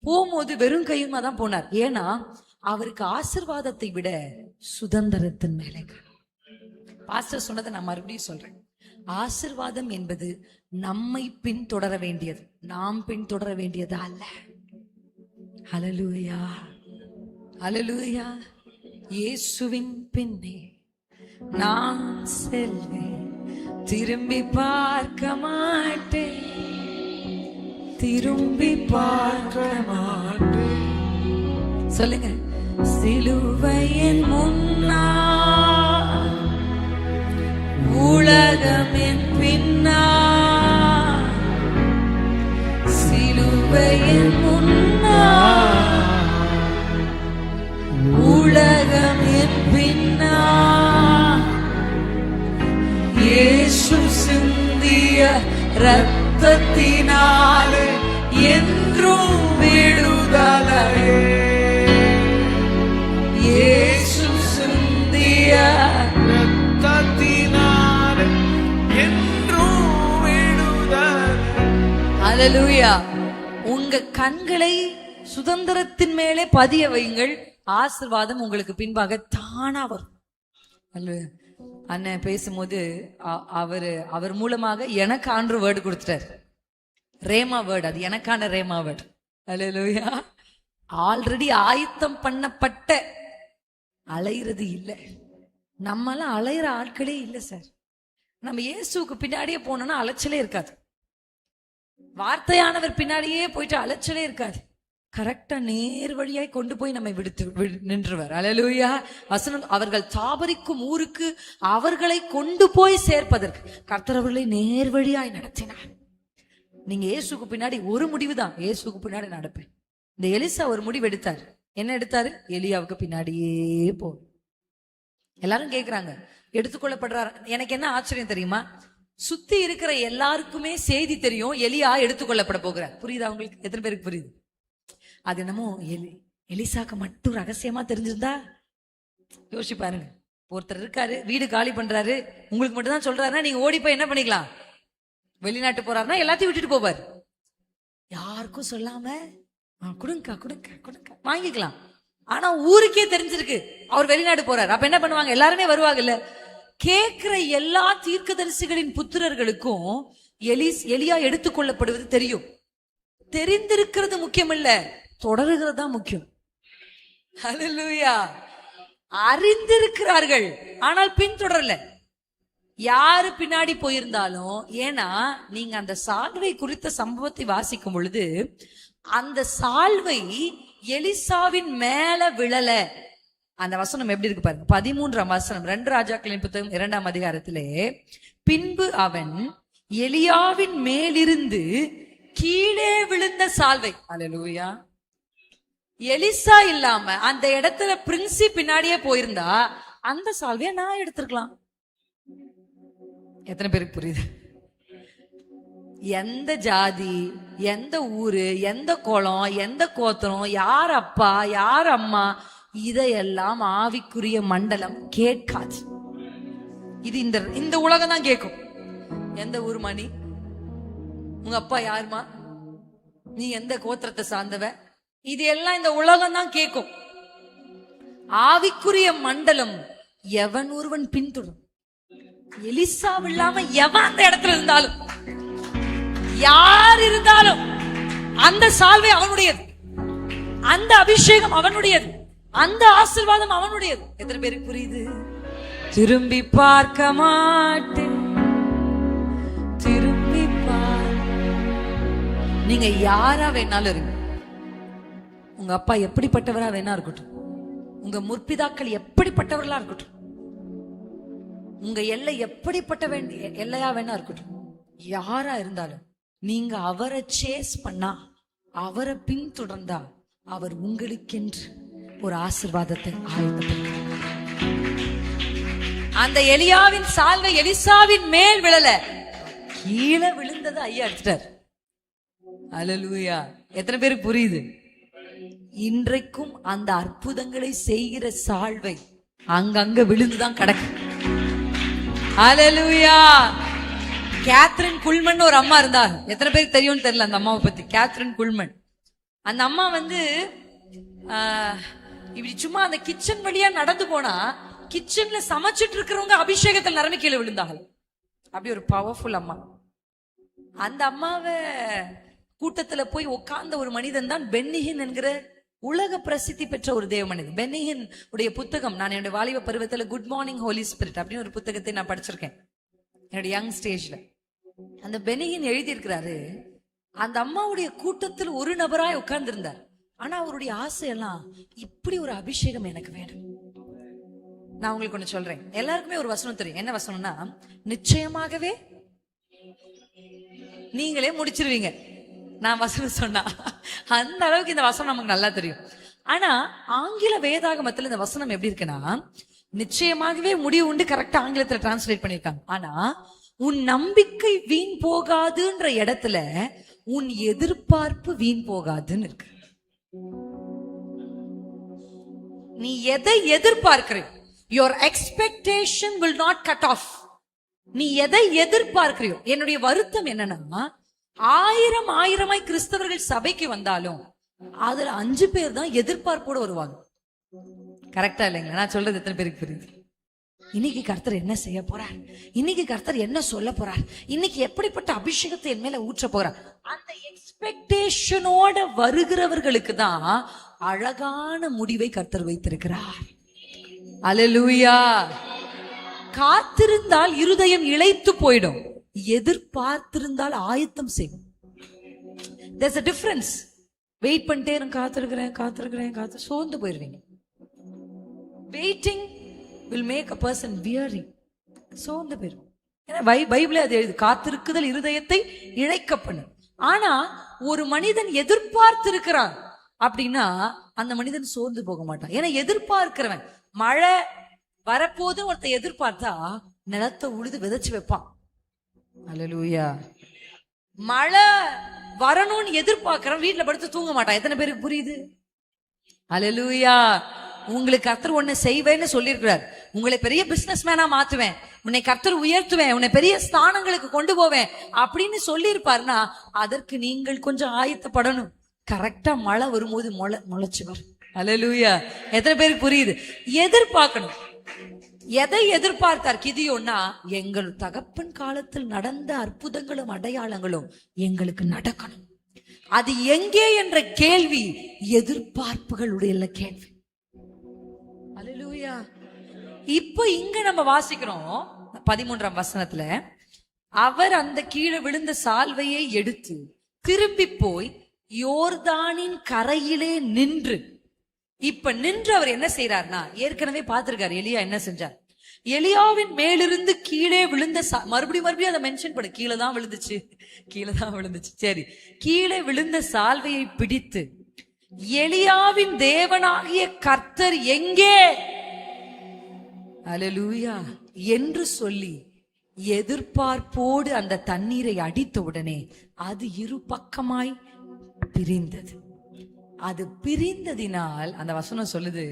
போகும்போது வெறும் கையுமா தான் போனார். ஏன்னா அவருக்கு ஆசீர்வாதத்தை விட சுதந்திரத்தின் மேலே. பாஸ்டர் சொன்னதை நான் மறுபடியும் சொல்றேன். ஆசீர்வாதம் என்பது நம்மை பின்தொடர வேண்டியது, நாம் பின்தொடர வேண்டியது அல்ல. ஹல்லேலூயா, ஹல்லேலூயா. இயேசுவின் பின்னே நான் செல்வேன், திரும்பி பார்க்க மாட்டேன், திரும்பி பார்க்க மாட்டேன். சொல்லுங்க. சிலுவையின் முன்னா, உலகமின் பின்னா, சிலுவையின் முன்னா, உலகமின் பின்னா, இயேசு சிந்திய இரத்தத்தினாலே என்றும் விடுதலையே, இயேசு சிந்திய இரத்தத்தினாலே என்றும் விடுதலை. அல்லேலூயா. உங்க கண்களை சுதந்திரத்தின் மேலே பதிய வையுங்கள். ஆசீர்வாதம் உங்களுக்கு பின்பாக தானா வரும். அண்ணன் பேசும்போது அவர் மூலமாக எனக்கு ஆண்டு வேர்டு கொடுத்துட்டார். ரேமா வேர்டு, அது எனக்கான ரேமா வேர்டு. அல்லேலூயா. ஆல்ரெடி ஆயத்தம் பண்ணப்பட்ட, அலையிறது இல்லை. நம்மளாம் அலையிற ஆட்களே இல்லை சார். நம்ம இயேசுக்கு பின்னாடியே போனோம்னா அலைச்சலே இருக்காது. வார்த்தையானவர் பின்னாடியே போயிட்டு அலைச்சலே இருக்காது. கரெக்டா நேர் வழியாய் கொண்டு போய் நம்மை நின்றுவர். அல்லேலூயா. வசனம், அவர்கள் தாபரிக்கும் ஊருக்கு அவர்களை கொண்டு போய் சேர்ப்பதற்கு கர்த்தர் அவர்களை நேர் வழியாய் நடத்தினார். நீங்க இயேசுக்கு பின்னாடி ஒரு முடிவு தான், இயேசுக்கு பின்னாடி நடப்பேன். இந்த எலிசா ஒரு முடிவு எடுத்தார். என்ன எடுத்தாரு? எலியாவுக்கு பின்னாடியே போ. எல்லாரும் கேக்குறாங்க, எடுத்துக்கொள்ளப்படுறாரு. எனக்கு என்ன ஆச்சரியம் தெரியுமா? சுத்தி இருக்கிற எல்லாருக்குமே செய்தி தெரியும், எலியா எடுத்துக்கொள்ளப்பட போகிறார். புரியுதா உங்களுக்கு? எத்தனை பேருக்கு புரியுது? அது என்னமோ எலிசாக்கு மட்டும் ரகசியமா தெரிஞ்சிருந்தா யோசிச்சு பாருங்க. ஒருத்தர் இருக்காரு, வீடு காலி பண்றாரு, உங்களுக்கு மட்டும் தான் சொல்றாருன்னா நீங்க ஓடி போய் என்ன பண்ணிக்கலாம்? வெளிநாட்டு போறாருன்னா எல்லாத்தையும் விட்டுட்டு போவார். யாருக்கும் சொல்லாம கொடுங்க கொடுங்க கொடுங்க வாங்கிக்கலாம். ஆனா ஊருக்கே தெரிஞ்சிருக்கு அவர் வெளிநாடு போறாரு. அப்ப என்ன பண்ணுவாங்க? எல்லாருமே வருவாங்கல்ல. கேட்கிற எல்லா தீர்க்கதரிசிகளின் புத்திரர்களுக்கும் எலியா எடுத்துக்கொள்ளப்படுவது தெரியும். தெரிந்திருக்கிறது முக்கியம் இல்ல, தொடருகிறது தான் முக்கியம். ஹல்லேலூயா. அறிந்திருக்கிறார்கள், ஆனால் பின்தொடரல. யாரு பின்னாடி போயிருந்தாலும், ஏன்னா நீங்க அந்த சால்வை குறித்த சம்பவத்தை வாசிக்கும் பொழுது அந்த சால்வை எலிசாவின் மேல விழல. அந்த வசனம் எப்படி இருக்கு பாருங்க. 13ஆம் வசனம், 2 ராஜாக்களின் புத்தகம் 2ஆம் அதிகாரத்திலே, பின்பு அவன் எலியாவின் மேலிருந்து கீழே விழுந்த சால்வை. அல்லேலூயா. எலிசா இல்லாம அந்த இடத்துல பிரின்சி பின்னாடியே போயிருந்தா அந்த சால்வையை நான் எடுத்திருக்கலாம். எத்தனை பேருக்கு புரியுது? எந்த ஜாதி, எந்த ஊரு, எந்த குலம், எந்த கோத்திரம், யார் அப்பா யார் அம்மா, இதையெல்லாம் ஆவிக்குரிய மண்டலம் கேட்காது. இது இந்த உலகம் தான் கேட்கும். எந்த ஊருமா நீ, உங்க அப்பா யாருமா, நீ எந்த கோத்திரத்தை சார்ந்தவ, இது எல்லாம் இந்த உலகம் தான் கேட்கும். ஆவிக்குரிய மண்டலம் எவன் ஒருவன் பின்தொடரும். எலிசா இல்லாம எவன் அந்த இடத்துல இருந்தாலும், யார் இருந்தாலும், அந்த சால்வை அவனுடையது, அந்த அபிஷேகம் அவனுடையது, அந்த ஆசீர்வாதம் அவனுடையது. எத்தனை பேருக்கு புரியுது? திரும்பி பார்க்க மாட்டேன், திரும்பி நீங்க யாரா வேணாலும் இருங்க. உங்க அப்பா எப்படிப்பட்டவரா வேணா இருக்கட்டும், உங்க முற்பிதாக்கள் எப்படிப்பட்டவர்களா இருக்கட்டும், உங்க எல்லை எப்படிப்பட்ட எல்லையா வேணா இருக்கட்டும், யாரா இருந்தாலும் நீங்க அவரை சேஸ் பண்ணா, அவரை பின்தொடர்ந்தா, அவர் உங்களுக்கென்று ஒரு ஆசீர்வாதத்தை ஆயத்தப்படுத்தும். அந்த எலியாவின் சால்வை எலிசாவின் மேல் விழல, கீழே விழுந்தது ஐயா எடுத்துட்டார். அல்லேலூயா. எத்தனை பேருக்கு புரியுது? இன்றைக்கும் அந்த அற்புதங்களை செய்கிற சால்வை அங்கங்க விழுந்துதான் கிடக்கு. அல்லேலூயா. கேத்ரின் குல்மன் ஒரு அம்மா இருந்தாங்க. எத்தனை பேருக்கு தெரியும்னு தெரியல அந்த அம்மாவை பத்தி. கேத்ரின் குல்மன் அந்த அம்மா வந்து இப்படி சும்மா அந்த கிச்சன் வழியா நடந்து போனா, கிச்சன்ல சமைச்சிட்டு இருக்கிறவங்க அபிஷேகத்தில் நிரம்பி கீழே விழுந்தாங்க. அப்படி ஒரு பவர்ஃபுல் அம்மா. அந்த அம்மாவை கூட்டத்துல போய் உட்கார்ந்த ஒரு மனிதன் தான் பென்னிஹின் என்கிற உலக பிரசித்தி பெற்ற ஒரு தேவ மனிதன். பென்னிஹின் உடைய புத்தகம், நான் என்னுடைய வாலிப பருவத்துல குட் மார்னிங் ஹோலி ஸ்பிரிட் அப்படின்னு ஒரு புத்தகத்தை நான் படிச்சிருக்கேன் என்னுடைய யங் ஸ்டேஜ்ல. அந்த பென்னிஹின் எழுதியிருக்கிறாரு, அந்த அம்மாவுடைய கூட்டத்தில் ஒரு நபராய் உட்கார்ந்து இருந்தார். ஆனா அவருடைய ஆசையெல்லாம், இப்படி ஒரு அபிஷேகம் எனக்கு வேணும். நான் உங்களுக்கு ஒண்ணு சொல்றேன். எல்லாருக்குமே ஒரு வசனம் தெரியும். என்ன வசனம்னா, நிச்சயமாகவே நீங்களே முடிச்சிருவீங்க நான் வசனம் சொன்னா. அந்த அளவுக்கு இந்த வசனம் நமக்கு நல்லா தெரியும். ஆனா ஆங்கில வேதாகமத்துல இந்த வசனம் எப்படி இருக்குன்னா, நிச்சயமாகவே முடிவு உண்டு, கரெக்டா ஆங்கிலத்துல டிரான்ஸ்லேட் பண்ணிருக்காங்க. ஆனா உன் நம்பிக்கை வீண் போகாதுன்ற இடத்துல உன் எதிர்பார்ப்பு வீண் போகாதுன்னு இருக்கு. நீ எதை எதிர்பார்க்கிற, your expectation will not cut off. நீ எதை எதிர்பார்க்கிறியோ. என்னுடைய வருத்தம் என்னன்னா, ஆயிரமாய் கிறிஸ்தவர்கள் சபைக்கு வந்தாலும் அதுல 5 பேர் தான் எதிர்பார்ப்போட வருவாங்க. கரெக்டா இல்லைங்களா? நான் சொல்றது எத்தனை பேருக்கு புரியுது? இன்னைக்கு கர்த்தர் என்ன செய்ய போறார், இன்னைக்கு கர்த்தர் என்ன சொல்ல போறார், இன்னைக்கு எப்படிப்பட்ட அபிஷேகத்தை என் மேல ஊற்ற போறார், அந்த எக்ஸ்பெக்டேஷனோட வருகிறவர்களுக்கு தான் அழகான முடிவை கர்த்தர் வைத்திருக்கிறார். அல்லேலூயா. காத்திருந்தால் இருதயம் இளைத்து போயிடும், எதிர்பார்த்திருந்தால் ஆயத்தம் செய்யும். there's a difference. வெயிட் பண்ணிட்டே காத்திருக்கிறேன் சோர்ந்து போயிருவீங்க. Waiting will make a person weary. சோர்ந்து போயிரும். ஏன்னா பைபிளே அது எழுது, காத்திருக்குதல் இருதயத்தை இழைக்க பண்ணு. ஆனா ஒரு மனிதன் எதிர்பார்த்திருக்கிறான் அப்படின்னா அந்த மனிதன் சோர்ந்து போக மாட்டான். ஏன்னா எதிர்பார்க்கிறவன், மழை வரப்போது ஒருத்த எதிர்பார்த்தா நிலத்தை உழுது விதைச்சு வைப்பான். அல்லேலூயா. மழை வரணும்னு எதிர்பார்க்கிறவன் வீட்டுல படுத்து தூங்க மாட்டான். எத்தனை பேருக்கு புரியுது? அல்லேலூயா. உங்களுக்கு கர்த்தர் ஒண்ணு செய்வேன்னு சொல்லியிருக்கிறார். உங்களை பெரிய பிசினஸ் மேனா மாத்துவேன், உன்னை கர்த்தர் உயர்த்துவேன், உன்னை பெரிய ஸ்தானங்களுக்கு கொண்டு போவேன் அப்படின்னு சொல்லியிருப்பாருன்னா அதற்கு நீங்கள் கொஞ்சம் ஆயத்தப்படணும். கரெக்டா மழை வரும்போது முளைச்சு வரும். அல்லேலூயா. எத்தனை பேருக்கு புரியுது? எதிர்பார்க்கணும். எதை எதிர்பார்த்தார் கிதியோன்னா, எங்கள் தகப்பன் காலத்தில் நடந்த அற்புதங்களும் அடையாளங்களும் எங்களுக்கு நடக்கணும். அது எங்கே என்ற கேள்வி எதிர்பார்ப்புகளுடைய கேள்வி. அல்லேலூயா. இப்ப இங்க நம்ம வாசிக்கிறோம் 13ஆம் வசனத்துல, அவர் அந்த கீழே விழுந்த சால்வையை எடுத்து திரும்பி போய் யோர்தானின் கரையிலே நின்று, இப்ப நின்று அவர் என்ன செய்யறாருன்னா, ஏற்கனவே பார்த்திருக்காரு எலியா என்ன செஞ்சார். எலியாவின் மேலிருந்து கீழே விழுந்த மறுபடியும் அதை மென்ஷன் பண்ணு, கீழே தான் விழுந்துச்சு. சரி, கீழே விழுந்த சால்வையை பிடித்து, எலியாவின் தேவனாகிய கர்த்தர் எங்கே, அல்லேலூயா என்று சொல்லி எதிர்பார்ப்போடு அந்த தண்ணீரை அடித்த உடனே அது இரு பக்கமாய் பிரிந்தது. அது பிரிந்ததினால் அந்த வசனம் சொல்லுது,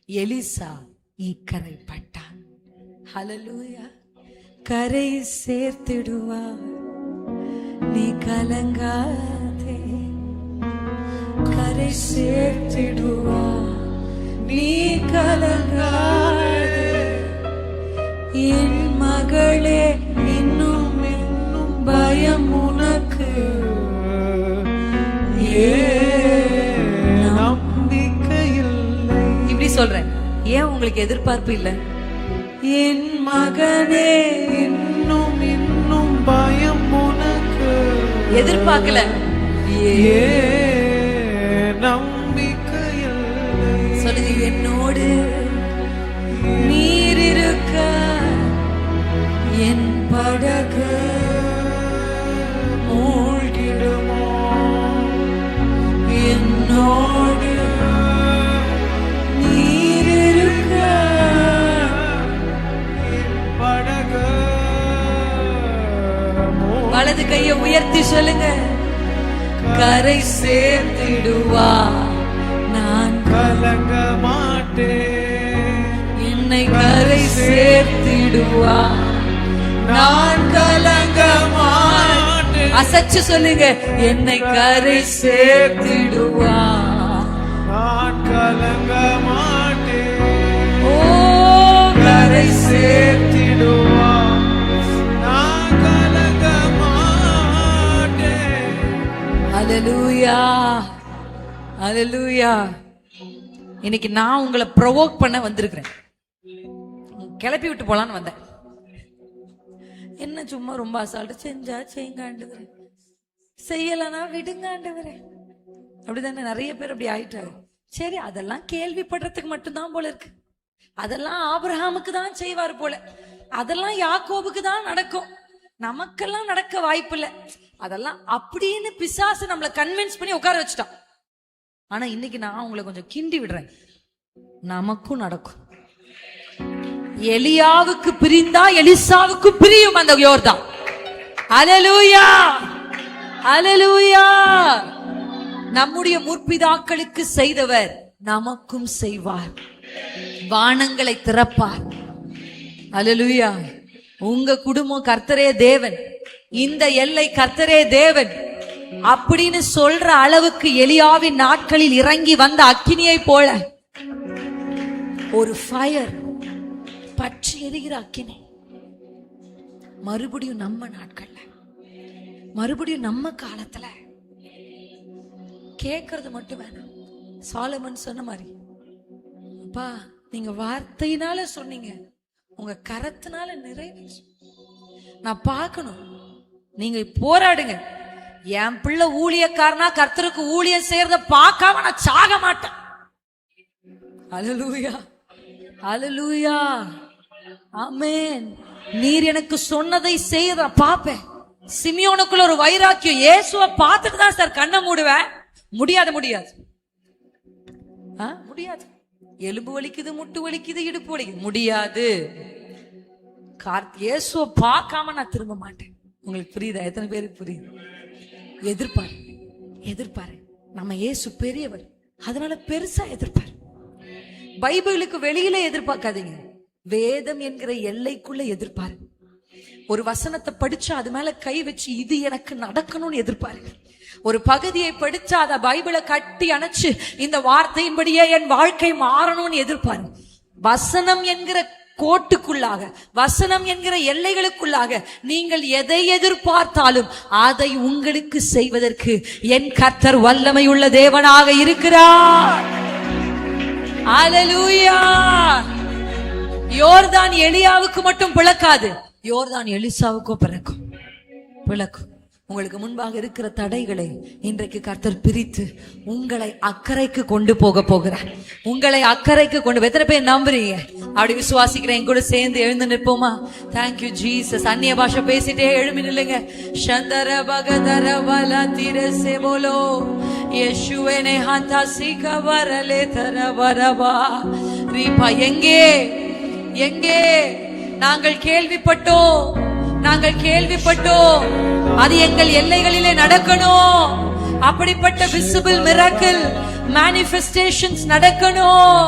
எலிசா இக்கரைப்பட்டான். ஹல்லேலூயா. கரை சேர்த்திடுவார், நீ கலங்காதே. கரை சேர்த்திடுவார், நீ கலங்காதே. என் மகளே, இன்னும் இன்னும் பயம் உனக்கு நம்பிக்கை இல்லை. இப்படி சொல்றேன், ஏன் உங்களுக்கு எதிர்பார்ப்பு இல்லை? என் மகனே, இன்னும் இன்னும் பயம் உனக்கு. எதிர்பார்க்கல, நம்பிக்கை இல்லை. சொல்லுங்க, என்னோடு நீர் இருக்க என் படகு மூழ்கிடுமோ. என்னோடு நீர் இருக்க என் படகு. வலது கையை உயர்த்தி சொல்லுங்க, கரை சேர்த்திடுவா, நான் கலங்க மாட்டேன். என்னை கரை சேர்த்திடுவா, நான் கலங்க மாட்டேன். அசைச்சு சொல்லுங்க, என்னை கரை சேர்த்திடுவா, நான் கலங்க மாட்டேன். ஓ, கரை சேர்த்திடுவா, நான் கலங்க மாட்டேன். ஹல்லேலூயா, ஹல்லேலூயா. இன்னைக்கு நான் உங்களை ப்ரொவோக் பண்ண வந்திருக்கிறேன். கிளப்பி விட்டு போலான்னு வந்தேன். என்ன சும்மா ரொம்ப அசால்ட்டு செஞ்சா செய்யுங்க ஆண்டவரே, செய்யலனா விடுங்க ஆண்டவரே. அப்படிதானே நிறைய பேர் அப்படி ஆயிட்டாரு. சரி, அதெல்லாம் கேள்விப்படுறதுக்கு மட்டும்தான் போல இருக்கு. அதெல்லாம் ஆபிரகாமுக்கு தான் செய்வார் போல, அதெல்லாம் யாக்கோபுக்கு தான் நடக்கும், நமக்கெல்லாம் நடக்க வாய்ப்பு இல்லை அதெல்லாம் அப்படின்னு பிசாசு நம்மளை கன்வின்ஸ் பண்ணி உட்கார வச்சுட்டான். ஆனா இன்னைக்கு நான் உங்களை கொஞ்சம் கிண்டி விடுறேன், நமக்கும் நடக்கும். எலியாவுக்கு பிரிந்தா எலிசாவுக்கு பிரியும் அந்த யோர்தான். ஹல்லேலூயா, ஹல்லேலூயா. நம்முடைய முற்பிதாக்களுக்கு செய்தவர் நமக்கும் செய்வார், வானங்களை திறப்பார். ஹல்லேலூயா. உங்க குடும்பம் கர்த்தரே தேவன், இந்த எல்லை கர்த்தரே தேவன் அப்படின்னு சொல்ற அளவுக்கு எலியாவின் நாட்களில் இறங்கி வந்த அக்கினியை போல ஒரு ஃபயர், பற்றி எரிகிற அக்கினி மறுபடியும் நம்ம நாட்கள்ல, மறுபடியும் நம்ம காலத்துல. கேட்கறது மட்டும் வேணாம். சாலமன் சொன்ன மாதிரி, அப்பா நீங்க வார்த்தையினால சொன்னீங்க, உங்க கரத்தினால நிறைவேற்று. நான் பார்க்கணும், நீங்க போராடுங்க. என் பிள்ளை ஊழியக்காரனா கர்த்தருக்கு ஊழியம் செய்யறத பார்க்காம நான் சாக மாட்டேன். ஹல்லேலூயா, ஹல்லேலூயா, ஆமென். நீர் எனக்கு சொன்னதை செய்ய பாப்பேன். சிமியோனுக்குள்ள ஒரு வைராக்கியம், இயேசுவை பார்த்துட்டு தான் சார் கண்ணை மூடுவேன். முடியாது, முடியாது, முடியாது. எலும்பு வலிக்குது, முட்டு வலிக்குது, இடுப்பு வலிக்குது, முடியாது. இயேசுவை பார்க்காம நான் திரும்ப மாட்டேன். உங்களுக்கு புரியுதா? எத்தனை பேருக்கு புரியுது? எதிர்பாரு, எதிர்பாரு. நம்ம இயேசு பெரியவர், அதனால பெருசா எதிர்பாரு. பைபிளுக்கு வெளியில எதிர்பார்க்காதீங்க, வேதம் என்கிற எல்லைக்குள்ள எதிர்பாரு. ஒரு வசனத்தை படிச்சா அது மேல கை வச்சு இது எனக்கு நடக்கணும்னு எதிர்பாரு. ஒரு பகுதியை படிச்சா அதை பைபிளை கட்டி அணைச்சு இந்த வார்த்தையின்படியே என் வாழ்க்கை மாறணும்னு எதிர்பாரு. வசனம் என்கிற கோட்டுக்குள்ளாக, வசனம் என்கிற எல்லைகளுக்குள்ளாக நீங்கள் எதை எதிர்பார்த்தாலும் அதை உங்களுக்கு செய்வதற்கு என் கர்த்தர் வல்லமையுள்ள தேவனாக இருக்கிறார். ஹல்லேலூயா. யோர்தான் எலியாவுக்கு மட்டும் பிளக்காது, யோர்தான் எலிசாவுக்கும் பிளக்கும். உங்களுக்கு முன்பாக இருக்கிற தடைகளை இன்றைக்கு கர்த்தர் பிரித்து உங்களை அக்கறைக்கு கொண்டு போகிறார். உங்களை அக்கறைக்கு கொண்டு. எத்தனை பேர் நம்புறீங்க? அப்படி விசுவாசிக்கிறேன். என் கூட சேர்ந்து எழுந்து நிற்போமா? Thank you Jesus. அந்நிய பாஷை பேசிட்டே எழுமி நில்லுங்க. சந்தர பகதர வல திரசே போலோ யேசுவே ஹாந்தா சீக வரலே தர வரவா ரீபா. எங்கே நாங்கள் கேள்விப்பட்டோம் நாங்கள் கேள்விப்பட்டோம். அது எங்கள் எல்லைகளிலே நடக்கணும். அப்படிப்பட்ட விசிபிள் மிராக்கிள் மேனிஃபெஸ்டேஷன்ஸ் நடக்கணும்.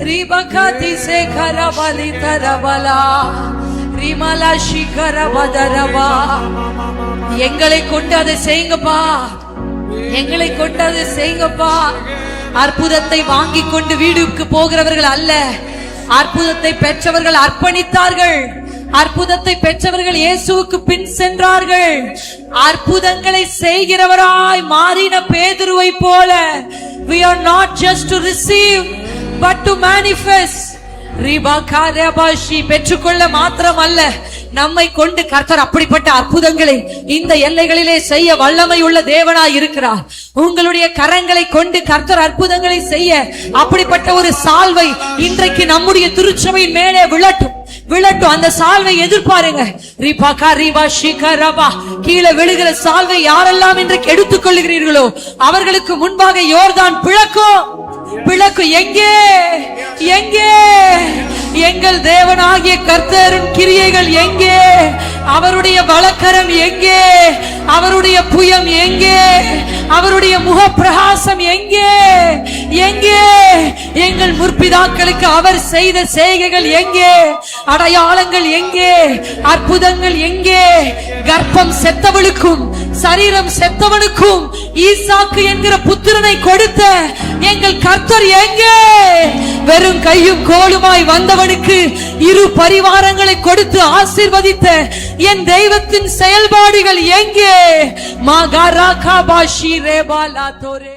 ரிபகாதி சேகரவலி தரவலா ரிமலா ஷிகரவதரவா. எங்களை கொண்டு அதை செய்யுங்கப்பா, எங்களை கொண்டு அதை செய்யுங்கப்பா. அற்புதத்தை வாங்கி கொண்டு வீடுக்கு போகிறவர்கள் அல்ல, அற்புதத்தை பெற்றவர்கள் அர்ப்பணித்தார்கள். அற்புதத்தை பெற்றவர்கள் இயேசுவுக்கு பின் சென்றார்கள். அற்புதங்களை செய்கிறவராய் மாறின பேதுருவை போல we are not just to receive but to manifest. பெற்றுக்கொள்ள மாத்திரம் அல்ல, நம்மை கொண்டு கர்த்தர் அப்படிப்பட்ட அற்புதங்களை இந்த எல்லைகளிலே செய்ய வல்லமை உள்ள தேவனாய் இருக்கிறார். உங்களுடைய கரங்களை கொண்டு கர்த்தர் அற்புதங்களை செய்ய அப்படிப்பட்ட ஒரு சால்வை இன்றைக்கு நம்முடைய திருச்சபையின் மேலே விழட்டும். அந்த சால்வை எதிர்பாருங்க. கீழே விழுகிற சால்வை யாரெல்லாம் இன்றைக்கு எடுத்துக் கொள்ளுகிறீர்களோ அவர்களுக்கு முன்பாக யோர்தான் பிளக்கும். எங்கே எங்கே எங்கள் தேவனாகிய கர்த்தரின் கிரியைகள் எங்கே? அவருடைய வலக்கரம் எங்கே? அவருடைய புயம் எங்கே? அவருடைய முகப்பிரகாசம் எங்கே? எங்கே எங்கள் முற்பிதாக்களுக்கு அவர் செய்த செய்கைகள் எங்கே? அடையாளங்கள் எங்கே? அற்புதங்கள் எங்கே? கர்ப்பம் செத்தவளுக்கும் சரீரம் செத்தவனுக்கும் ஈசாக்கு என்கிற புத்திரனை கொடுத்த எங்கள் கர்த்தர் எங்கே? வெறும் கையும் கோலுமாய் வந்தவனுக்கு இரு பரிவாரங்களை கொடுத்து ஆசீர்வதித்த என் தெய்வத்தின் செயல்பாடுகள் எங்கே? மகரா காபாஷி ரேபாலா தோரே.